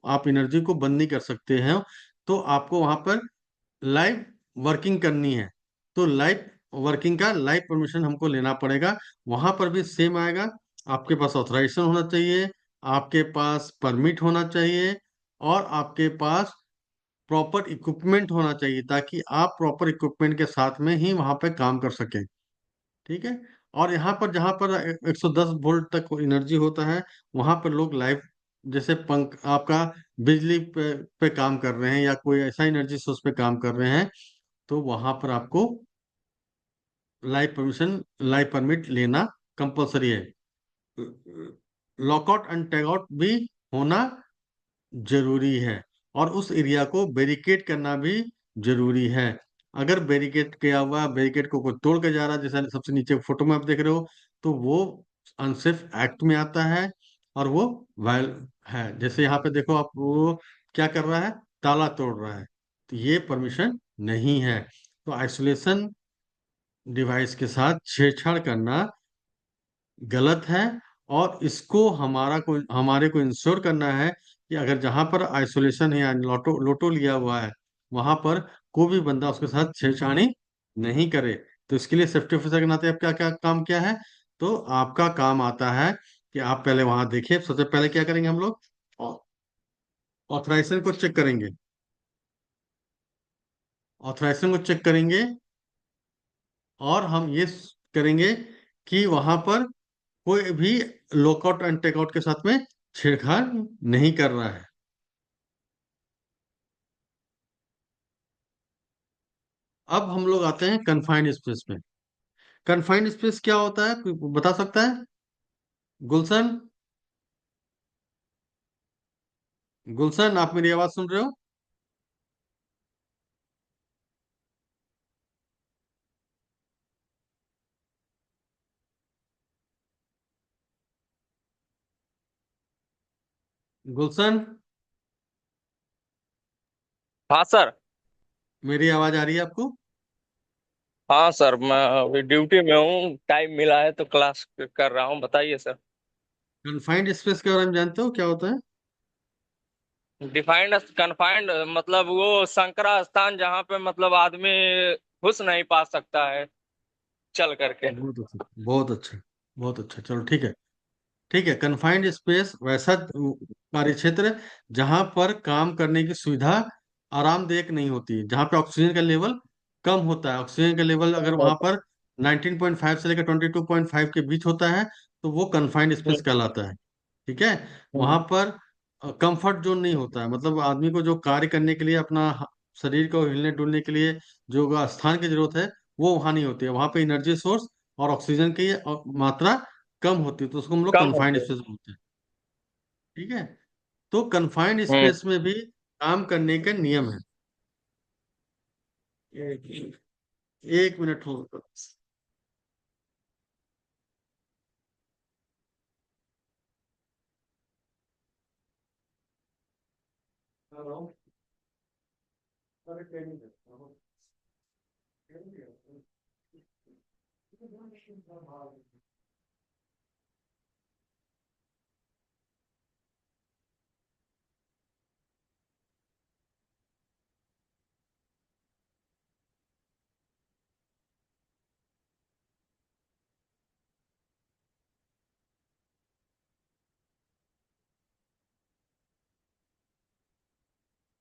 S1: आप एनर्जी को बंद नहीं कर सकते हैं, तो आपको वहां पर लाइव वर्किंग करनी है, तो लाइव वर्किंग का लाइव परमिशन हमको लेना पड़ेगा। वहां पर भी सेम आएगा। आपके पास ऑथराइजेशन होना चाहिए, आपके पास परमिट होना चाहिए, और आपके पास प्रॉपर इक्विपमेंट होना चाहिए, ताकि आप प्रॉपर इक्विपमेंट के साथ में ही वहां पे काम कर सकें। ठीक है? और यहाँ पर जहाँ पर 110 वोल्ट तक एनर्जी होता है, वहां पर लोग लाइव, जैसे पंख आपका बिजली पे काम कर रहे हैं या कोई ऐसा एनर्जी सोर्स पे काम कर रहे हैं, तो वहां पर आपको लाइव परमिशन, लाइव परमिट लेना कंपलसरी है। लॉकआउट एंड टैगआउट भी होना जरूरी है। और उस एरिया को बैरिकेड करना भी जरूरी है। अगर बैरिकेड किया हुआ, बैरिकेड को कोई तोड़ के जा रहा है, जैसा सबसे नीचे फोटो में आप देख रहे हो, तो वो अनसेफ एक्ट में आता है और वो वायल है। जैसे यहाँ पे देखो आप, वो क्या कर रहा है? ताला तोड़ रहा है। तो ये परमिशन नहीं है। तो आइसोलेशन डिवाइस के साथ छेड़छाड़ करना गलत है। और इसको हमारे को इंश्योर करना है कि अगर जहां पर आइसोलेशन है या लोटो लोटो लिया हुआ है, वहां पर कोई भी बंदा उसके साथ छेड़छाड़ी नहीं करे। तो इसके लिए सेफ्टी ऑफिसर के नाते आप क्या क्या काम किया है? तो आपका काम आता है कि आप पहले वहां देखिए। सबसे पहले क्या करेंगे हम लोग? ऑथराइजेशन को चेक करेंगे। ऑथराइजेशन को चेक करेंगे, और हम ये करेंगे कि वहां पर कोई भी लॉकआउट एंड टेकआउट के साथ में छेड़छाड़ नहीं कर रहा है। अब हम लोग आते हैं कन्फाइंड स्पेस में। कन्फाइंड स्पेस क्या होता है, कोई बता सकता है? गुलशन, गुलशन, आप मेरी आवाज सुन रहे हो? गुलशन,
S2: हाँ सर।
S1: मेरी आवाज आ रही है आपको?
S2: हाँ सर, मैं अभी ड्यूटी में हूँ, टाइम मिला है तो क्लास कर रहा हूँ। बताइए सर।
S1: कन्फाइंड स्पेस के बारे में जानते हो क्या होता है?
S2: डिफाइंड कन्फाइंड मतलब वो संकरा स्थान जहाँ पे मतलब आदमी घुस नहीं पा सकता है चल करके।
S1: बहुत अच्छा, बहुत अच्छा, बहुत अच्छा, चलो ठीक है। ठीक है, कन्फाइंड स्पेस वैसा कार्य क्षेत्र जहां पर काम करने की सुविधा आरामदायक नहीं होती, जहां पे ऑक्सीजन का लेवल कम होता है। ऑक्सीजन का लेवल अगर वहां पर 19.5 से लेकर 22.5 के बीच होता है, तो वो कन्फाइंड स्पेस
S2: हम्म।
S1: कहलाता है। ठीक है। वहां
S2: हम्म।
S1: पर कंफर्ट जोन नहीं होता है, मतलब आदमी को जो कार्य करने के लिए अपना शरीर को हिलने डुलने के लिए जो स्थान की जरूरत है, वो वहां नहीं होती है। वहां पे एनर्जी सोर्स और ऑक्सीजन की मात्रा कम होती है, तो उसको हम लोग
S2: कम
S1: कन्फाइंड
S2: होते
S1: स्पेस बोलते हैं। ठीक है। तो कन्फाइंड
S2: हैं।
S1: स्पेस में भी काम करने के नियम है। एक एक मिनट हो।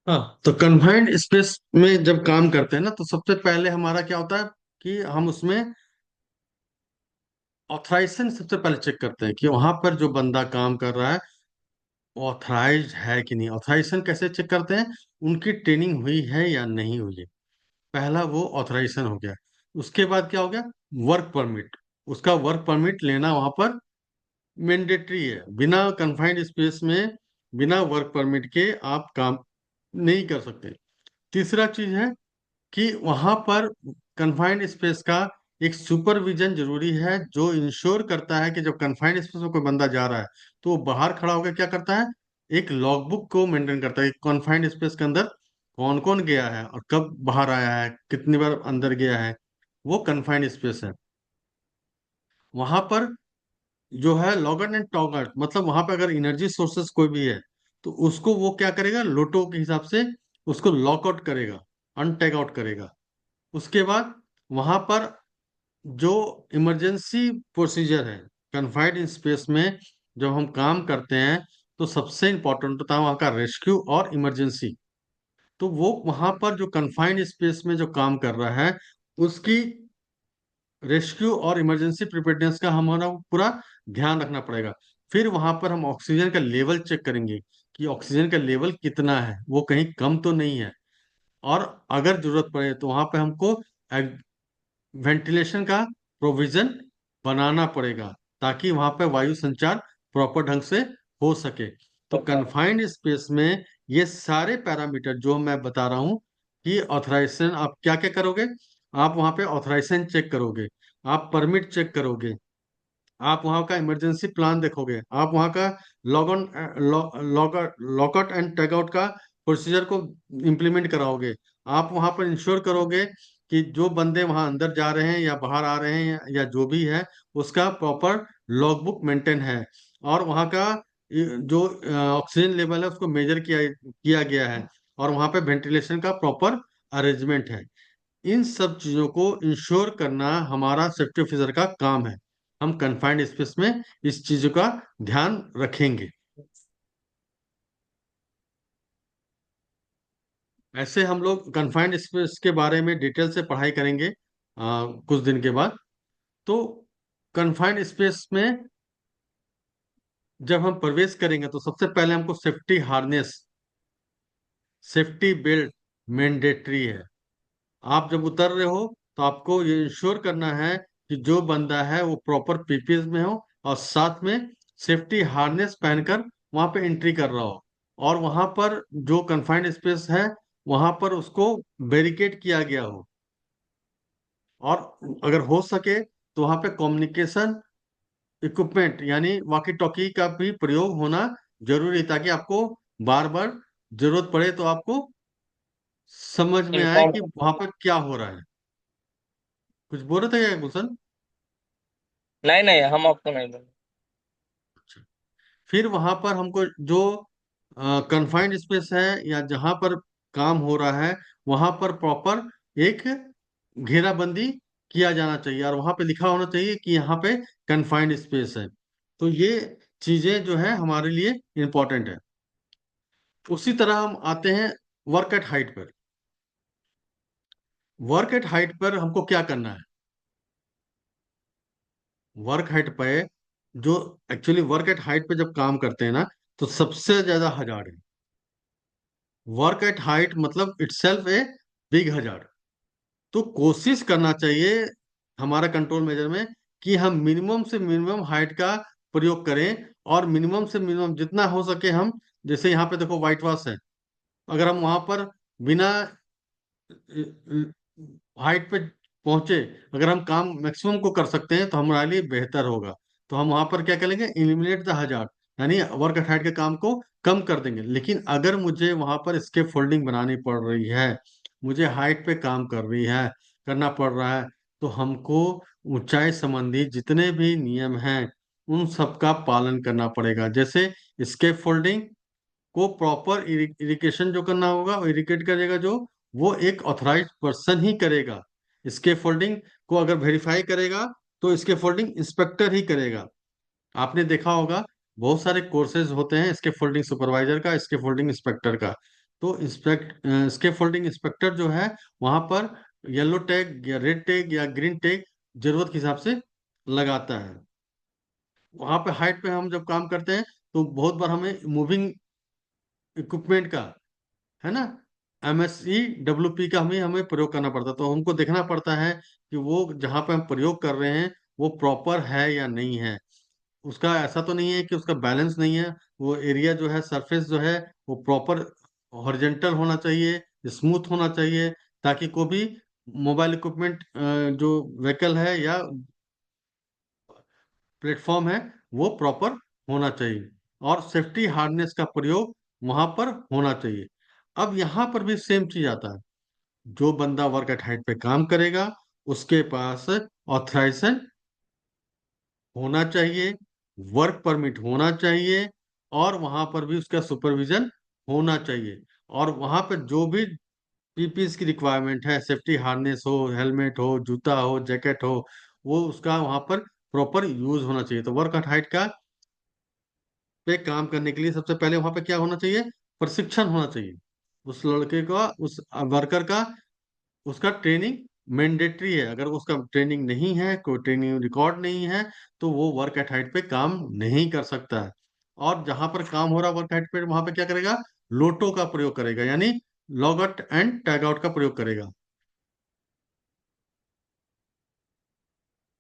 S1: हाँ, तो कन्फाइंड स्पेस में जब काम करते हैं ना, तो सबसे पहले हमारा क्या होता है कि हम उसमें ऑथराइजेशन सबसे पहले चेक करते हैं कि वहां पर जो बंदा काम कर रहा है ऑथराइज है कि नहीं। ऑथराइजेशन कैसे चेक करते हैं? उनकी ट्रेनिंग हुई है या नहीं हुई है। पहला वो ऑथराइजेशन हो गया। उसके बाद क्या हो गया? Work permit. उसका वर्क परमिट लेना वहां पर मैंडेटरी है। बिना कन्फाइंड स्पेस में, बिना वर्क परमिट के आप काम नहीं कर सकते। तीसरा चीज है कि वहां पर कन्फाइंड स्पेस का एक सुपरविजन जरूरी है, जो इंश्योर करता है कि जब कन्फाइंड स्पेस में कोई बंदा जा रहा है, तो वो बाहर खड़ा होकर क्या करता है, एक लॉगबुक को मेंटेन करता है। कन्फाइंड स्पेस के अंदर कौन कौन गया है और कब बाहर आया है, कितनी बार अंदर गया है, वो कन्फाइंड स्पेस है। वहां पर जो है लॉगआउट एंड टॉगआउट, मतलब वहां पे अगर एनर्जी सोर्सेस कोई भी है, तो उसको वो क्या करेगा, लोटो के हिसाब से उसको लॉकआउट करेगा, अनटैग आउट करेगा। उसके बाद वहां पर जो इमरजेंसी प्रोसीजर है कन्फाइंड स्पेस में, जब हम काम करते हैं, तो सबसे इंपॉर्टेंट होता है वहां का रेस्क्यू और इमरजेंसी। तो वो वहां पर जो कन्फाइंड स्पेस में जो काम कर रहा है, उसकी रेस्क्यू और इमरजेंसी प्रिपेयर्डनेस का हमारा पूरा ध्यान रखना पड़ेगा। फिर वहां पर हम ऑक्सीजन का लेवल चेक करेंगे कि ऑक्सीजन का लेवल कितना है, वो कहीं कम तो नहीं है। और अगर जरूरत पड़े तो वहां पे हमको वेंटिलेशन का प्रोविजन बनाना पड़ेगा, ताकि वहां पे वायु संचार प्रॉपर ढंग से हो सके। तो कन्फाइंड स्पेस में ये सारे पैरामीटर जो मैं बता रहा हूँ कि ऑथराइजेशन आप क्या क्या करोगे, आप वहां पे ऑथराइजेशन चेक करोगे, आप परमिट चेक करोगे, आप वहाँ का इमरजेंसी प्लान देखोगे, आप वहाँ का log on lockout and tagout का प्रोसीजर को इम्प्लीमेंट कराओगे। आप वहाँ पर इंश्योर करोगे कि जो बंदे वहाँ अंदर जा रहे हैं या बाहर आ रहे हैं या जो भी है, उसका प्रॉपर लॉगबुक मेंटेन है। और वहाँ का जो ऑक्सीजन लेवल है उसको मेजर किया किया गया है, और वहाँ पे वेंटिलेशन का प्रॉपर अरेंजमेंट है। इन सब चीजों को इंश्योर करना हमारा सेफ्टी ऑफिसर का काम है। हम कन्फाइंड स्पेस में इस चीजों का ध्यान रखेंगे। ऐसे हम लोग कन्फाइंड स्पेस के बारे में डिटेल से पढ़ाई करेंगे कुछ दिन के बाद। तो कन्फाइंड स्पेस में जब हम प्रवेश करेंगे तो सबसे पहले हमको safety harness, safety belt mandatory है। आप जब उतर रहे हो तो आपको ये इंश्योर करना है कि जो बंदा है वो प्रॉपर पीपीई में हो, और साथ में सेफ्टी हार्नेस पहनकर वहां पे एंट्री कर रहा हो। और वहां पर जो कन्फाइंड स्पेस है वहां पर उसको बैरिकेड किया गया हो। और अगर हो सके तो वहां पे कम्युनिकेशन इक्विपमेंट यानी वॉकी टॉकी का भी प्रयोग होना जरूरी है, ताकि आपको बार बार जरूरत पड़े तो आपको समझ में आए
S2: इन्फॉर्म।
S1: कि वहां पर क्या हो रहा है। कुछ बोल रहे थे क्या गुलशन?
S2: नहीं नहीं, हम आपको नहीं बोले।
S1: फिर वहां पर हमको जो कन्फाइंड स्पेस है या जहां पर काम हो रहा है वहां पर प्रॉपर एक घेराबंदी किया जाना चाहिए, और वहां पे लिखा होना चाहिए कि यहाँ पे कन्फाइंड स्पेस है। तो ये चीजें जो है हमारे लिए इम्पोर्टेंट है। उसी तरह हम आते हैं वर्क एट हाइट पर। वर्क एट हाइट पर हमको क्या करना है? वर्क हाइट पे जो एक्चुअली वर्क एट हाइट पे जब काम करते हैं ना, तो सबसे ज्यादा हजार है। वर्क एट हाइट मतलब इटसेल्फ ए बिग हजार। तो कोशिश करना चाहिए हमारा कंट्रोल मेजर में कि हम मिनिमम से मिनिमम हाइट का प्रयोग करें, और मिनिमम से मिनिमम जितना हो सके हम, जैसे यहाँ पे देखो व्हाइट वॉश है, अगर हम वहां पर बिना हाइट पे पहुंचे अगर हम काम मैक्सिमम को कर सकते हैं तो हमारे लिए बेहतर होगा। तो हम वहां पर क्या करेंगे, इलिमिनेट द हजार, यानी वर्क एट हाइट के काम को कम कर देंगे। लेकिन अगर मुझे वहां पर स्केप फोल्डिंग बनानी पड़ रही है, मुझे हाइट पे काम कर रही है करना पड़ रहा है, तो हमको ऊंचाई संबंधी जितने भी नियम हैं उन सब का पालन करना पड़ेगा। जैसे स्केप फोल्डिंग को प्रॉपर इरिगेशन जो करना होगा वो इरिगेट करेगा, जो वो एक ऑथराइज्ड पर्सन ही करेगा। इसके फोल्डिंग को अगर वेरीफाई करेगा तो इसके फोल्डिंग इंस्पेक्टर ही करेगा। आपने देखा होगा बहुत सारे कोर्सेज होते हैं इसके फोल्डिंग सुपरवाइजर का, इसके फोल्डिंग इंस्पेक्टर का। तो इसके फोल्डिंग इंस्पेक्टर जो है वहां पर येलो टैग या रेड टैग या ग्रीन टैग जरूरत के हिसाब से लगाता है। वहां पे हाइट पे हम जब काम करते हैं तो बहुत बार हमें मूविंग इक्विपमेंट का, है ना, MSE WP का हमें हमें प्रयोग करना पड़ता है। तो हमको देखना पड़ता है कि वो जहाँ पे हम प्रयोग कर रहे हैं वो प्रॉपर है या नहीं है। उसका ऐसा तो नहीं है कि उसका बैलेंस नहीं है, वो एरिया जो है सरफेस जो है वो प्रॉपर हॉरिजेंटल होना चाहिए, स्मूथ होना चाहिए, ताकि कोई भी मोबाइल इक्विपमेंट जो व्हीकल है या प्लेटफॉर्म है वो प्रॉपर होना चाहिए। और सेफ्टी हार्नेस का प्रयोग वहां पर होना चाहिए। अब यहाँ पर भी सेम चीज आता है। जो बंदा वर्क एट हाइट पे काम करेगा उसके पास ऑथराइजेशन होना चाहिए, वर्क परमिट होना चाहिए, और वहां पर भी उसका सुपरविजन होना चाहिए। और वहां पर जो भी पीपीई की रिक्वायरमेंट है, सेफ्टी हार्नेस हो, हेलमेट हो, जूता हो, जैकेट हो, वो उसका वहां पर प्रॉपर यूज होना चाहिए। तो वर्क एट हाइट का पे काम करने के लिए सबसे पहले वहां पे क्या होना चाहिए, प्रशिक्षण होना चाहिए। उस लड़के का, उस वर्कर का, उसका ट्रेनिंग मैंडेटरी है। अगर उसका ट्रेनिंग नहीं है, कोई ट्रेनिंग रिकॉर्ड नहीं है, तो वो वर्क एट हाइट पे काम नहीं कर सकता है। और जहां पर काम हो रहा वर्क एट पे वहां पे क्या करेगा, लोटो का प्रयोग करेगा, यानी log out and tag out का प्रयोग करेगा।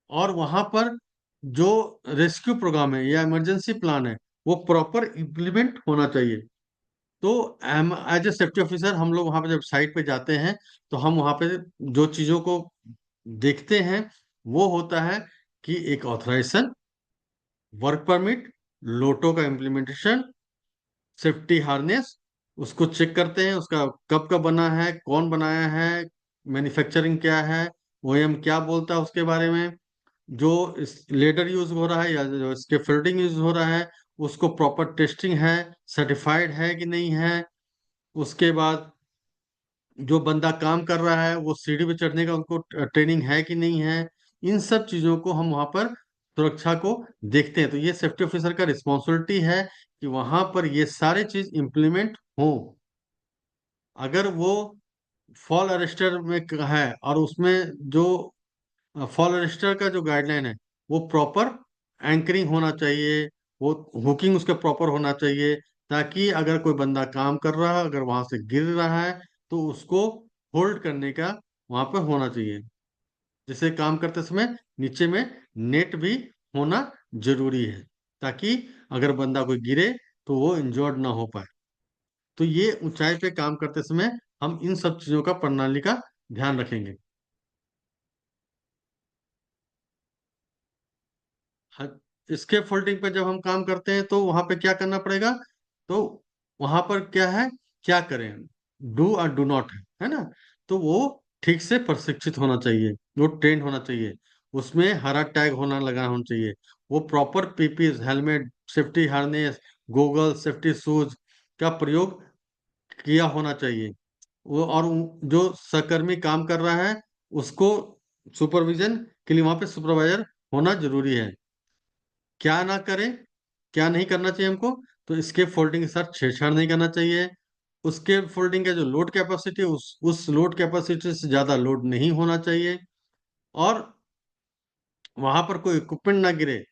S1: और वहां पर जो रेस्क्यू प्रोग्राम है या इमरजेंसी प्लान है वो प्रॉपर इम्प्लीमेंट होना चाहिए। तो हम एज ए सेफ्टी ऑफिसर हम लोग वहां पे जब साइट पे जाते हैं तो हम वहां पे जो चीजों को देखते हैं वो होता है कि एक ऑथराइजेशन, वर्क परमिट, लोटो का इम्प्लीमेंटेशन, सेफ्टी हार्नेस, उसको चेक करते हैं उसका कब का बना है, कौन बनाया है, मैन्युफैक्चरिंग क्या है, OEM क्या बोलता है उसके बारे में, जो इस लेडर यूज हो रहा है या जो इसके फिल्डिंग यूज हो रहा है उसको प्रॉपर टेस्टिंग है, सर्टिफाइड है कि नहीं है। उसके बाद जो बंदा काम कर रहा है वो सीढ़ी पे चढ़ने का उनको ट्रेनिंग है कि नहीं है। इन सब चीजों को हम वहां पर सुरक्षा को देखते हैं। तो ये सेफ्टी ऑफिसर का रिस्पॉन्सिबिलिटी है कि वहां पर ये सारे चीज इम्प्लीमेंट हो। अगर वो फॉल अरेस्टर में है और उसमें जो फॉल अरेस्टर का जो गाइडलाइन है वो प्रॉपर एंकरिंग होना चाहिए, वो हुकिंग उसका प्रॉपर होना चाहिए, ताकि अगर कोई बंदा काम कर रहा है, अगर वहां से गिर रहा है, तो उसको होल्ड करने का वहां पर होना चाहिए। जैसे काम करते समय नीचे में नेट भी होना जरूरी है, ताकि अगर बंदा कोई गिरे तो वो इंजर्ड ना हो पाए। तो ये ऊंचाई पे काम करते समय हम इन सब चीजों का प्रणाली का ध्यान रखेंगे। इसके फोल्डिंग पे जब हम काम करते हैं तो वहां पे क्या करना पड़ेगा, तो वहां पर क्या है, क्या करें, डू और डू नॉट है ना। तो वो ठीक से प्रशिक्षित होना चाहिए, वो ट्रेंड होना चाहिए, उसमें हरा टैग लगा होना चाहिए, वो proper PPEs, helmet, safety harness, goggle, safety shoes का प्रयोग किया होना चाहिए। वो और जो सहकर्मी काम कर रहा है उसको सुपरविजन के लिए वहां पे सुपरवाइजर होना जरूरी है। क्या ना करें, क्या नहीं करना चाहिए हमको, तो इसके फोल्डिंग के साथ छेड़छाड़ नहीं करना चाहिए। उसके फोल्डिंग का जो लोड कैपेसिटी है उस लोड कैपेसिटी से ज्यादा लोड नहीं होना चाहिए। और वहां पर कोई इक्विपमेंट ना गिरे,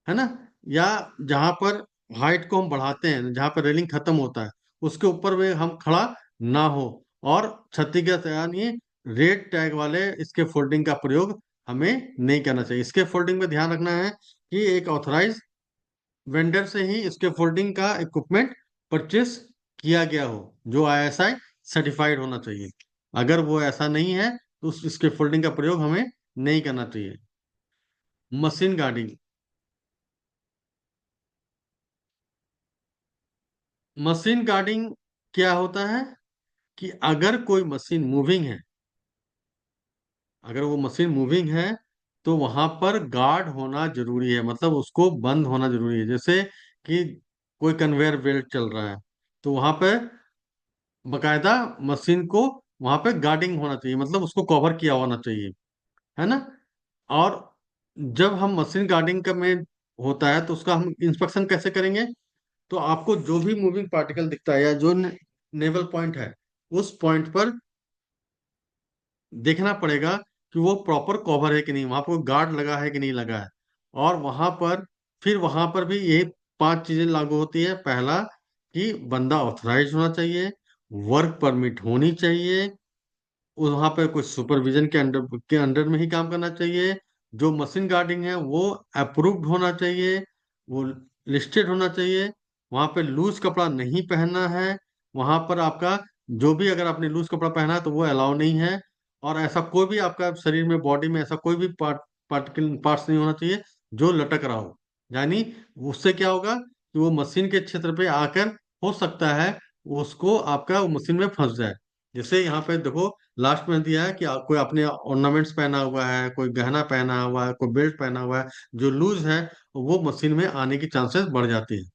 S1: है ना, या जहां पर हाइट को हम बढ़ाते हैं, जहां पर रेलिंग खत्म होता है, उसके ऊपर में हम खड़ा ना हो। और क्षतिग्रस्त यानी रेड टैग वाले इसके फोल्डिंग का प्रयोग हमें नहीं करना चाहिए। इसके फोल्डिंग में ध्यान रखना है कि एक ऑथराइज वेंडर से ही इसके फोल्डिंग का इक्विपमेंट परचेस किया गया हो, जो आईएसआई सर्टिफाइड होना चाहिए। अगर वो ऐसा नहीं है तो इसके फोल्डिंग का प्रयोग हमें नहीं करना चाहिए। Machine guarding. मशीन गार्डिंग क्या होता है कि अगर कोई मशीन मूविंग है, अगर वो मशीन मूविंग है, तो वहां पर गार्ड होना जरूरी है, मतलब उसको बंद होना जरूरी है। जैसे कि कोई कन्वेयर बेल्ट चल रहा है, तो वहां पे बकायदा मशीन को वहां पे गार्डिंग होना चाहिए, मतलब उसको कवर किया होना चाहिए, है ना। और जब हम मशीन गार्डिंग का में होता है तो उसका हम इंस्पेक्शन कैसे करेंगे, तो आपको जो भी मूविंग पार्टिकल दिखता है या जो नेवल पॉइंट है, उस पॉइंट पर देखना पड़ेगा कि वो प्रॉपर कवर है कि नहीं, वहां पर गार्ड लगा है कि नहीं लगा है। और वहां पर फिर वहां पर भी यही 5 चीजें लागू होती है। पहला कि बंदा ऑथराइज होना चाहिए, वर्क परमिट होनी चाहिए, वहां पर कोई सुपरविजन के अंडर में ही काम करना चाहिए, जो मशीन गार्डिंग है वो अप्रूव्ड होना चाहिए, वो लिस्टेड होना चाहिए, वहां पे लूज कपड़ा नहीं पहनना है, वहां पर आपका जो भी अगर आपने लूज कपड़ा पहना है तो वो अलाउ नहीं है। और ऐसा कोई भी आपका शरीर में, बॉडी में ऐसा कोई भी पार्ट्स नहीं होना चाहिए जो लटक रहा हो। यानी उससे क्या होगा कि वो मशीन के क्षेत्र पे आकर हो सकता है उसको आपका वो मशीन में फंस जाए। जैसे यहाँ पे देखो, लास्ट में दिया है कि कोई अपने ऑर्नामेंट्स पहना हुआ है, कोई गहना पहना हुआ है, कोई बेल्ट पहना हुआ है, जो लूज है वो मशीन में आने की चांसेस बढ़ जाती है।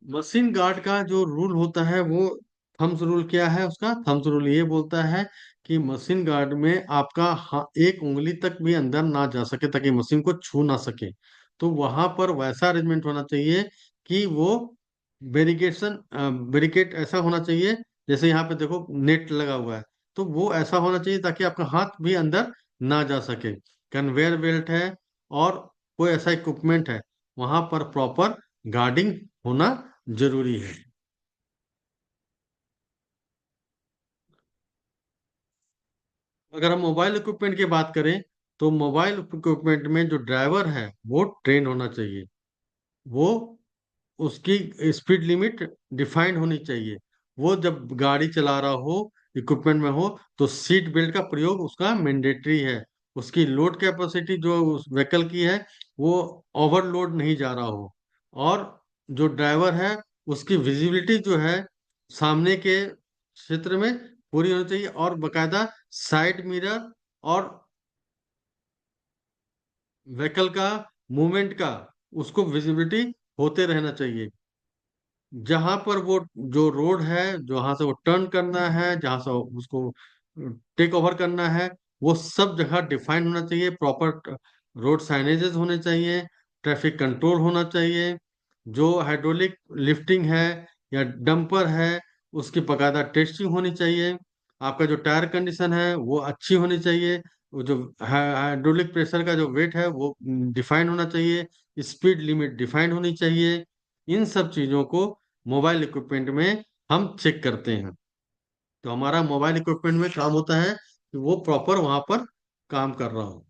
S1: मशीन गार्ड का जो रूल होता है वो थम्स रूल क्या है, उसका थम्स रूल ये बोलता है कि मशीन गार्ड में आपका एक उंगली तक भी अंदर ना जा सके, ताकि मशीन को छू ना सके। तो वहां पर वैसा अरेंजमेंट होना चाहिए कि वो बैरिकेशन बैरिकेड ऐसा होना चाहिए, जैसे यहाँ पे देखो नेट लगा हुआ है, तो वो ऐसा होना चाहिए ताकि आपका हाथ भी अंदर ना जा सके। कन्वेयर बेल्ट है और कोई ऐसा इक्विपमेंट है, वहां पर प्रॉपर गार्डिंग होना जरूरी है। अगर हम मोबाइल इक्विपमेंट की बात करें, तो मोबाइल इक्विपमेंट में जो ड्राइवर है वो ट्रेन होना चाहिए, वो उसकी स्पीड लिमिट डिफाइंड होनी चाहिए। वो जब गाड़ी चला रहा हो, इक्विपमेंट में हो, तो सीट बेल्ट का प्रयोग उसका मैंडेटरी है। उसकी लोड कैपेसिटी जो उस व्हीकल की है वो ओवरलोड नहीं जा रहा हो। और जो ड्राइवर है उसकी विजिबिलिटी जो है सामने के क्षेत्र में पूरी होनी चाहिए, और बकायदा साइड मिरर और व्हीकल का मूवमेंट का उसको विजिबिलिटी होते रहना चाहिए। जहां पर वो जो रोड है, जहां से वो टर्न करना है, जहां से उसको टेक ओवर करना है, वो सब जगह डिफाइन होना चाहिए, प्रॉपर रोड साइनेजेस होने चाहिए, ट्रैफिक कंट्रोल होना चाहिए। जो हाइड्रोलिक लिफ्टिंग है या डंपर है, उसकी बाकायदा टेस्टिंग होनी चाहिए। आपका जो टायर कंडीशन है वो अच्छी होनी चाहिए। वो जो हाइड्रोलिक प्रेशर का जो वेट है वो डिफाइन होना चाहिए। स्पीड लिमिट डिफाइन होनी चाहिए। इन सब चीज़ों को मोबाइल इक्विपमेंट में हम चेक करते हैं। तो हमारा मोबाइल इक्विपमेंट में काम होता है कि वो प्रॉपर वहां पर काम कर रहा हो।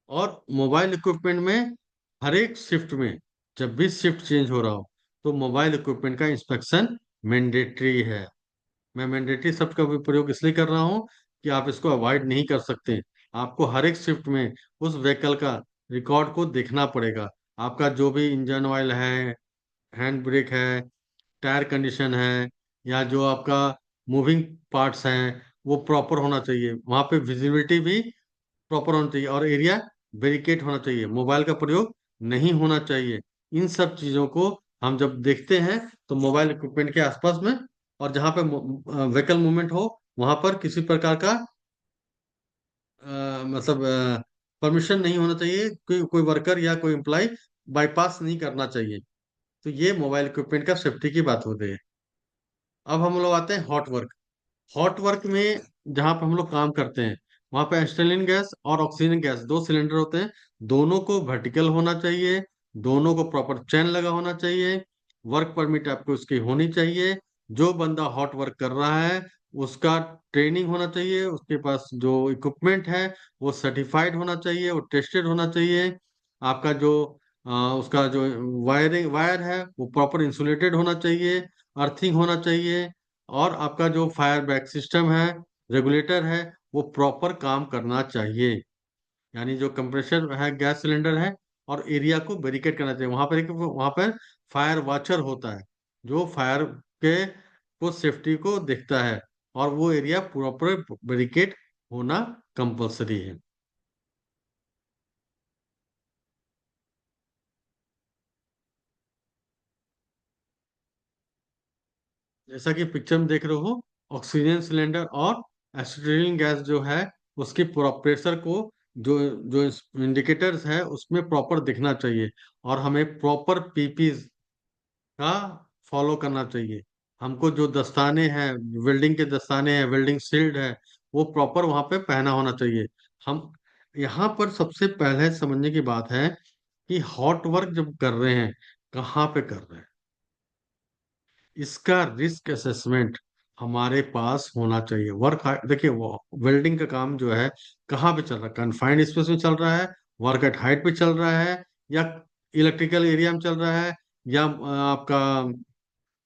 S1: और मोबाइल इक्विपमेंट में हर एक शिफ्ट में, जब भी शिफ्ट चेंज हो रहा हो, तो मोबाइल इक्विपमेंट का इंस्पेक्शन मैंडेटरी है। मैं मैंडेटरी शब्द का भी प्रयोग इसलिए कर रहा हूँ कि आप इसको अवॉइड नहीं कर सकते। आपको हर एक शिफ्ट में उस व्हीकल का रिकॉर्ड को देखना पड़ेगा। आपका जो भी इंजन ऑयल है, हैंड ब्रेक है, टायर कंडीशन है, या जो आपका मूविंग पार्ट्स हैं, वो प्रॉपर होना चाहिए। वहाँ पे विजिबिलिटी भी प्रॉपर होना चाहिए, और एरिया बैरिकेड होना चाहिए। मोबाइल का प्रयोग नहीं होना चाहिए। इन सब चीज़ों को हम जब देखते हैं तो मोबाइल इक्विपमेंट के आसपास में, और जहाँ पे व्हीकल मूवमेंट हो, वहाँ पर किसी प्रकार का मतलब परमिशन नहीं होना चाहिए। कोई वर्कर या कोई एम्प्लॉय बाईपास नहीं करना चाहिए। तो ये मोबाइल इक्विपमेंट का सेफ्टी की बात होती है। अब हम लोग आते हैं हॉट वर्क। हॉट वर्क में जहाँ पे हम लोग काम करते हैं, वहाँ पे एक्सटर्नल गैस और ऑक्सीजन गैस, दो सिलेंडर होते हैं। दोनों को वर्टिकल होना चाहिए। दोनों को प्रॉपर चैन लगा होना चाहिए। वर्क परमिट आपको उसकी होनी चाहिए। जो बंदा हॉट वर्क कर रहा है, उसका ट्रेनिंग होना चाहिए। उसके पास जो इक्विपमेंट है वो सर्टिफाइड होना चाहिए, वो टेस्टेड होना चाहिए। आपका जो उसका जो वायर है वो प्रॉपर इंसुलेटेड होना चाहिए, अर्थिंग होना चाहिए। और आपका जो फायर बैक सिस्टम है, रेगुलेटर है, वो प्रॉपर काम करना चाहिए। यानी जो कंप्रेसर है, गैस सिलेंडर है, और एरिया को बैरिकेड करना चाहिए। वहां पर फायर वॉचर होता है, जो फायर के को सेफ्टी को देखता है। और वो एरिया प्रॉपर बैरिकेड होना कंपलसरी है। जैसा कि पिक्चर में देख रहे हो, ऑक्सीजन सिलेंडर और एसिटिलीन गैस जो है, उसकी प्रेशर को, जो जो इंडिकेटर्स है उसमें प्रॉपर दिखना चाहिए। और हमें प्रॉपर पीपीज का फॉलो करना चाहिए। हमको जो दस्ताने हैं, वेल्डिंग के दस्ताने हैं, वेल्डिंग शील्ड है, वो प्रॉपर वहां पे पहना होना चाहिए। हम यहाँ पर सबसे पहले समझने की बात है कि हॉट वर्क जब कर रहे हैं, कहाँ पे कर रहे हैं, इसका रिस्क असेसमेंट हमारे पास होना चाहिए। देखिए, वो वेल्डिंग का काम जो है कहाँ पे चल रहा है, कन्फाइंड स्पेस में चल रहा है, वर्क एट हाइट पे चल रहा है, या इलेक्ट्रिकल एरिया में चल रहा है, या आपका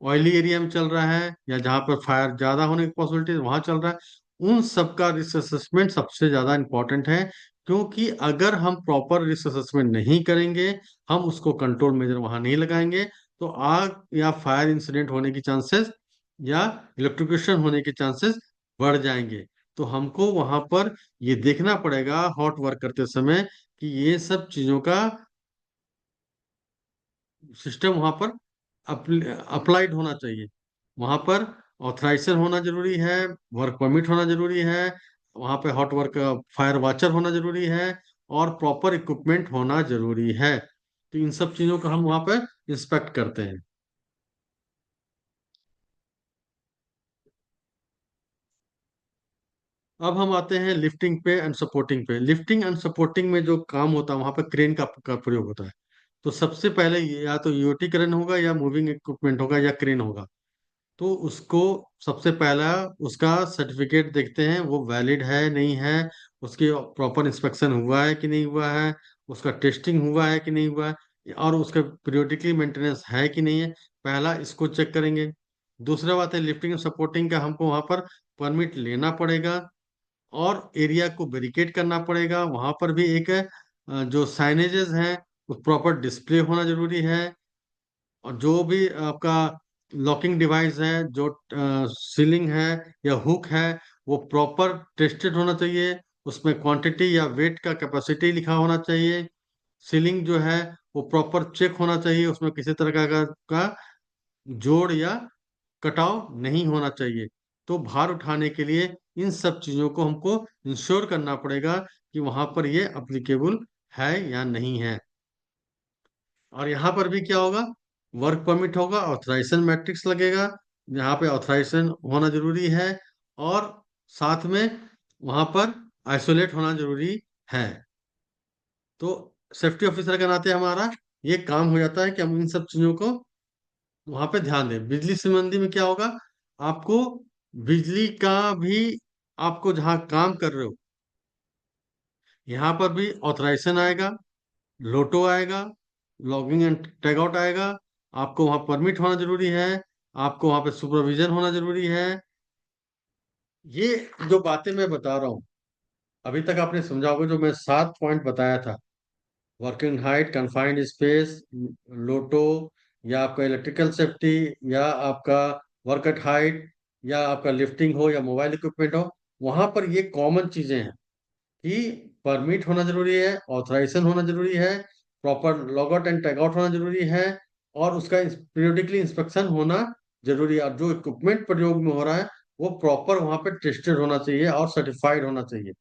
S1: ऑयली एरिया में चल रहा है, या जहाँ पर फायर ज्यादा होने की पॉसिबिलिटी है वहां चल रहा है। उन सब का रिस्क असेसमेंट सबसे ज्यादा इंपॉर्टेंट है। क्योंकि अगर हम प्रॉपर रिस्क असेसमेंट नहीं करेंगे, हम उसको कंट्रोल मेजर वहां नहीं लगाएंगे, तो आग या फायर इंसिडेंट होने की चांसेस, या इलेक्ट्रिक्यूशन होने के चांसेस बढ़ जाएंगे। तो हमको वहां पर ये देखना पड़ेगा हॉट वर्क करते समय कि ये सब चीजों का सिस्टम वहां पर अप्लाइड होना चाहिए। वहां पर ऑथराइजेशन होना जरूरी है, वर्क परमिट होना जरूरी है, वहां पे हॉट वर्क फायर वॉचर होना जरूरी है, और प्रॉपर इक्विपमेंट होना जरूरी है। तो इन सब चीजों का हम वहां पर इंस्पेक्ट करते हैं। अब हम आते हैं लिफ्टिंग पे एंड सपोर्टिंग पे। लिफ्टिंग एंड सपोर्टिंग में जो काम होता है, वहां पर क्रेन का प्रयोग होता है। तो सबसे पहले या तो यूटी क्रेन होगा, या मूविंग इक्विपमेंट होगा, या क्रेन होगा। तो उसको सबसे पहला उसका सर्टिफिकेट देखते हैं, वो वैलिड है नहीं है, उसकी प्रॉपर इंस्पेक्शन हुआ है कि नहीं हुआ है, उसका टेस्टिंग हुआ है कि नहीं हुआ है, और उसका पीरियोडिकली मेंटेनेंस है कि नहीं है। पहला इसको चेक करेंगे। दूसरा बात है, लिफ्टिंग सपोर्टिंग का हमको वहां पर परमिट लेना पड़ेगा, और एरिया को बैरिकेड करना पड़ेगा। वहां पर भी एक जो साइनेजेस हैं, वो प्रॉपर डिस्प्ले होना जरूरी है। और जो भी आपका लॉकिंग डिवाइस है, जो सीलिंग है या हुक है, वो प्रॉपर टेस्टेड होना चाहिए। उसमें क्वांटिटी या वेट का कैपेसिटी लिखा होना चाहिए। सीलिंग जो है वो प्रॉपर चेक होना चाहिए, उसमें किसी तरह का जोड़ या कटाव नहीं होना चाहिए। तो भार उठाने के लिए इन सब चीजों को हमको इंश्योर करना पड़ेगा कि वहां पर ये अप्लीकेबल है या नहीं है। और यहाँ पर भी क्या होगा, वर्क परमिट होगा, ऑथराइजेशन मैट्रिक्स लगेगा, यहाँ पे ऑथराइजेशन होना जरूरी है, और साथ में वहां पर आइसोलेट होना जरूरी है। तो सेफ्टी ऑफिसर के नाते हमारा ये काम हो जाता है कि हम इन सब चीजों को वहां पे ध्यान दें। बिजली संबंधी में क्या होगा, आपको बिजली का भी, आपको जहाँ काम कर रहे हो यहाँ पर भी ऑथराइजेशन आएगा, लोटो आएगा, लॉगिंग एंड टैग आउट आएगा, आपको वहाँ परमिट होना जरूरी है, आपको वहाँ पे सुपरविजन होना जरूरी है। ये जो बातें मैं बता रहा हूँ, अभी तक आपने समझा होगा, जो मैं 7 पॉइंट बताया था, वर्किंग हाइट, कन्फाइंड स्पेस, लोटो, या आपका इलेक्ट्रिकल सेफ्टी, या आपका वर्क एट हाइट, या आपका लिफ्टिंग हो या मोबाइल इक्विपमेंट हो, वहां पर ये कॉमन चीजें हैं कि परमिट होना जरूरी है, ऑथराइजेशन होना जरूरी है, proper log out and tag out होना जरूरी है, और उसका पीरियोडिकली इंस्पेक्शन होना जरूरी है, और जो इक्विपमेंट प्रयोग में हो रहा है वो प्रॉपर वहां पे टेस्टेड होना चाहिए और सर्टिफाइड होना चाहिए।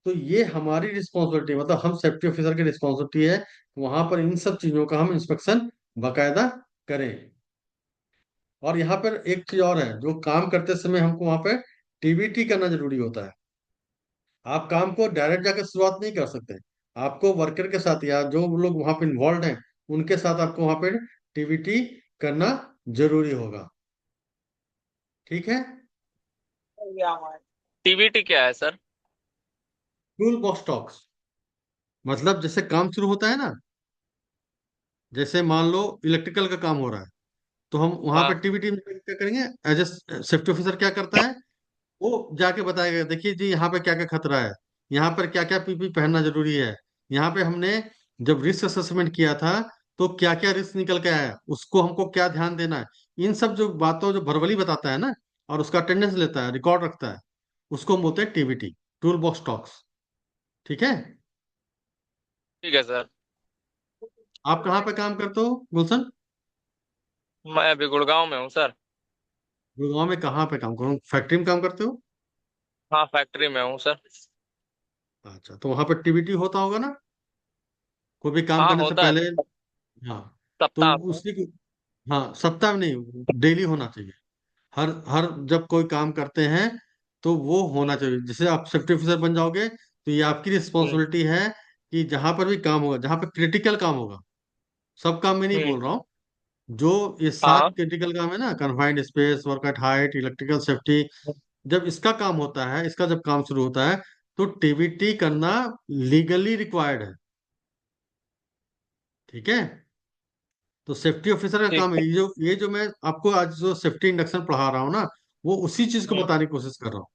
S1: तो ये हमारी रिस्पॉन्सिबिलिटी, मतलब हम सेफ्टी ऑफिसर की रिस्पॉन्सिबिलिटी है, वहां पर इन सब चीजों का हम इंस्पेक्शन बकायदा करें। और यहाँ पर एक चीज और है, जो काम करते समय हमको वहां पे टीबीटी करना जरूरी होता है। आप काम को डायरेक्ट जाकर शुरुआत नहीं कर सकते, आपको वर्कर के साथ या जो लोग वहां पे इन्वॉल्व हैं उनके साथ आपको वहां पे टीबीटी करना जरूरी होगा। ठीक है।
S2: टीबीटी क्या है सर?
S1: टूल बॉक्स टॉक्स, मतलब जैसे काम शुरू होता है ना, जैसे मान लो इलेक्ट्रिकल का काम हो रहा है, तो हम वहां पे
S2: हाँ।
S1: टीबीटी में क्या करेंगे, एज ए सेफ्टी ऑफिसर क्या करता है, वो जाके बताएगा, देखिए जी यहाँ पे क्या क्या खतरा है, यहाँ पर क्या क्या पीपी पहनना जरूरी है, यहाँ पे हमने जब रिस्क असेसमेंट किया था तो क्या क्या रिस्क निकल के आया, उसको हमको क्या ध्यान देना है। इन सब जो बातों जो भरवली बताता है ना, और उसका अटेंडेंस लेता है, रिकॉर्ड रखता है, उसको हम बोलते हैं टीबीटी, टूल बॉक्स टॉक्स। ठीक है।
S2: ठीक है सर।
S1: आप कहाँ पे काम करते हो गुलशन?
S2: मैं अभी गुड़गांव में हूँ सर।
S1: गुड़गांव में कहाँ पे काम करो, फैक्ट्री में काम करते हो?
S2: हाँ, फैक्ट्री में हूँ सर।
S1: अच्छा, तो वहां पे टीबीटी होता होगा ना, कोई भी काम
S2: हाँ,
S1: करने से
S2: होता है
S1: पहले?
S2: सर।
S1: हाँ। तो
S2: सप्ताह में।
S1: उसी को, हाँ सप्ताह में नहीं, डेली होना चाहिए। हर हर जब कोई काम करते हैं तो वो होना चाहिए। जैसे आप सेफ्टी ऑफिसर बन जाओगे तो ये आपकी
S2: हम्म।
S1: रिस्पॉन्सिबिलिटी है कि जहां पर भी काम होगा, जहां पर क्रिटिकल काम होगा, सब काम में नहीं
S2: हम्म।
S1: बोल रहा हूँ, जो ये
S2: हाँ।
S1: 7 क्रिटिकल काम है ना, confined space, work at height, electrical safety, जब इसका काम होता है, इसका जब काम शुरू होता है, तो टीबीटी करना लीगली रिक्वायर्ड है। ठीक है। तो सेफ्टी ऑफिसर का
S2: ठीक
S1: काम है,
S2: है।
S1: ये जो मैं आपको आज जो सेफ्टी इंडक्शन पढ़ा रहा हूँ ना, वो उसी चीज को
S2: हम्म।
S1: बताने की कोशिश कर रहा हूँ।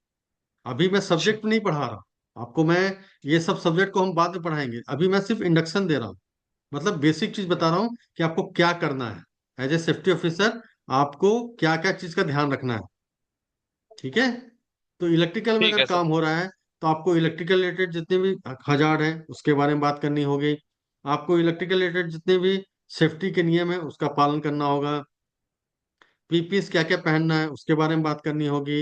S1: अभी मैं
S2: अच्छा।
S1: सब्जेक्ट नहीं पढ़ा रहा आपको, मैं ये सब सब्जेक्ट को हम बाद में पढ़ाएंगे, अभी मैं सिर्फ इंडक्शन दे रहा हूँ, मतलब बेसिक चीज बता रहा हूँ कि आपको क्या करना है एज ए सेफ्टी ऑफिसर, आपको क्या क्या चीज का ध्यान रखना है। ठीक है। तो इलेक्ट्रिकल में
S2: ठीक
S1: अगर
S2: है सर।
S1: काम हो रहा है तो आपको इलेक्ट्रिकल रिलेटेड जितने भी हजार्ड है उसके बारे में बात करनी होगी, आपको इलेक्ट्रिकल रिलेटेड जितने भी सेफ्टी के नियम है उसका पालन करना होगा, पीपीएस क्या क्या पहनना है उसके बारे में बात करनी होगी,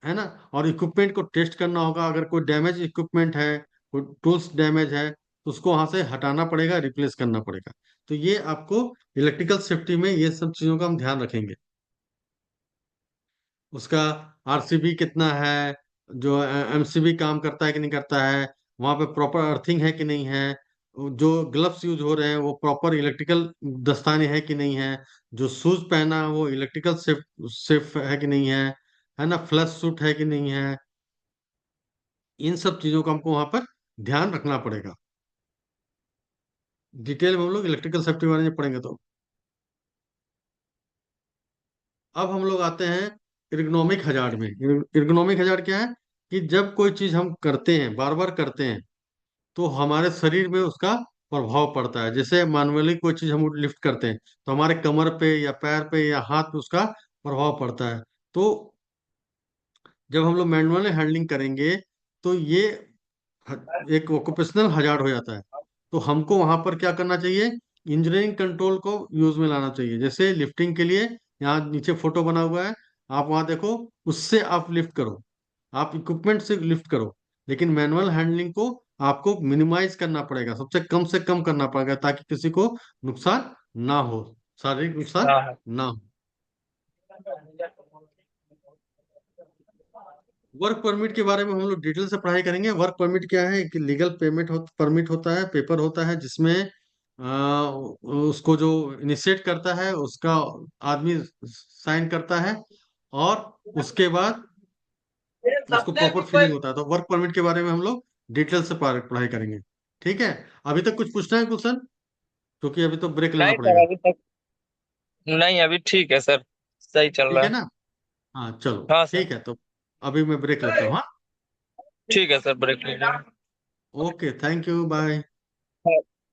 S1: है ना। और इक्विपमेंट को टेस्ट करना होगा, अगर कोई डैमेज इक्विपमेंट है, कोई टूल्स डैमेज है, तो उसको वहां से हटाना पड़ेगा, रिप्लेस करना पड़ेगा। तो ये आपको इलेक्ट्रिकल सेफ्टी में ये सब चीजों का हम ध्यान रखेंगे। उसका आरसीबी कितना है, जो एमसीबी काम करता है कि नहीं करता है, वहां पे प्रॉपर अर्थिंग है कि नहीं है, जो ग्लव्स यूज हो रहे हैं वो प्रॉपर इलेक्ट्रिकल दस्ताने हैं कि नहीं है, जो शूज पहना है वो इलेक्ट्रिकल सेफ है कि नहीं है ना, फ्लश सूट है कि नहीं है, इन सब चीजों का हमको वहां पर ध्यान रखना पड़ेगा। डिटेल में हम लोग इलेक्ट्रिकल सेफ्टी बारे में पढ़ेंगे। तो अब हम लोग आते हैं इर्गोनॉमिक हजार्ड में। इर्गोनॉमिक हजार्ड क्या है, कि जब कोई चीज हम करते हैं, बार बार करते हैं, तो हमारे शरीर में उसका प्रभाव पड़ता है। जैसे मैनुअली कोई चीज हम लिफ्ट करते हैं तो हमारे कमर पे या पैर पे या हाथ पे उसका प्रभाव पड़ता है। तो जब हम लोग मैनुअली हैंडलिंग करेंगे तो ये एक ऑक्यूपेशनल हजार्ड हो जाता है। तो हमको वहां पर क्या करना चाहिए, इंजीनियरिंग कंट्रोल को यूज में लाना चाहिए। जैसे लिफ्टिंग के लिए यहाँ नीचे फोटो बना हुआ है, आप वहां देखो, उससे आप लिफ्ट करो, आप इक्विपमेंट से लिफ्ट करो, लेकिन मैनुअल हैंडलिंग को आपको मिनिमाइज करना पड़ेगा, सबसे कम से कम करना पड़ेगा, ताकि किसी को नुकसान ना हो, शारीरिक नुकसान
S2: हाँ हाँ।
S1: ना हो। वर्क परमिट के बारे में हम लोग डिटेल से पढ़ाई करेंगे। वर्क परमिट क्या है कि लीगल परमिट होता है, पेपर होता है जिसमें उसको जो इनिशिएट करता है उसका आदमी साइन करता है, और उसके बाद उसको प्रॉपर फिलिंग होता है। तो वर्क परमिट के बारे में हम लोग डिटेल से पढ़ाई करेंगे। ठीक है। अभी तक कुछ पूछना है कुशन? क्योंकि अभी तो ब्रेक लेना
S2: नहीं
S1: पड़ेगा।
S2: सर, अभी तक नहीं, अभी ठीक है सर, सही चल
S1: ठीक
S2: रहा
S1: है
S2: है।
S1: ना? हाँ चलो
S2: हाँ सर।
S1: ठीक है, तो अभी मैं ब्रेक लेता हूँ। हाँ।
S2: ठीक है सर, ब्रेक लीजिए।
S1: Okay, thank you, bye.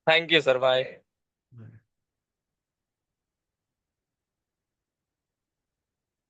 S2: Thank you sir, bye.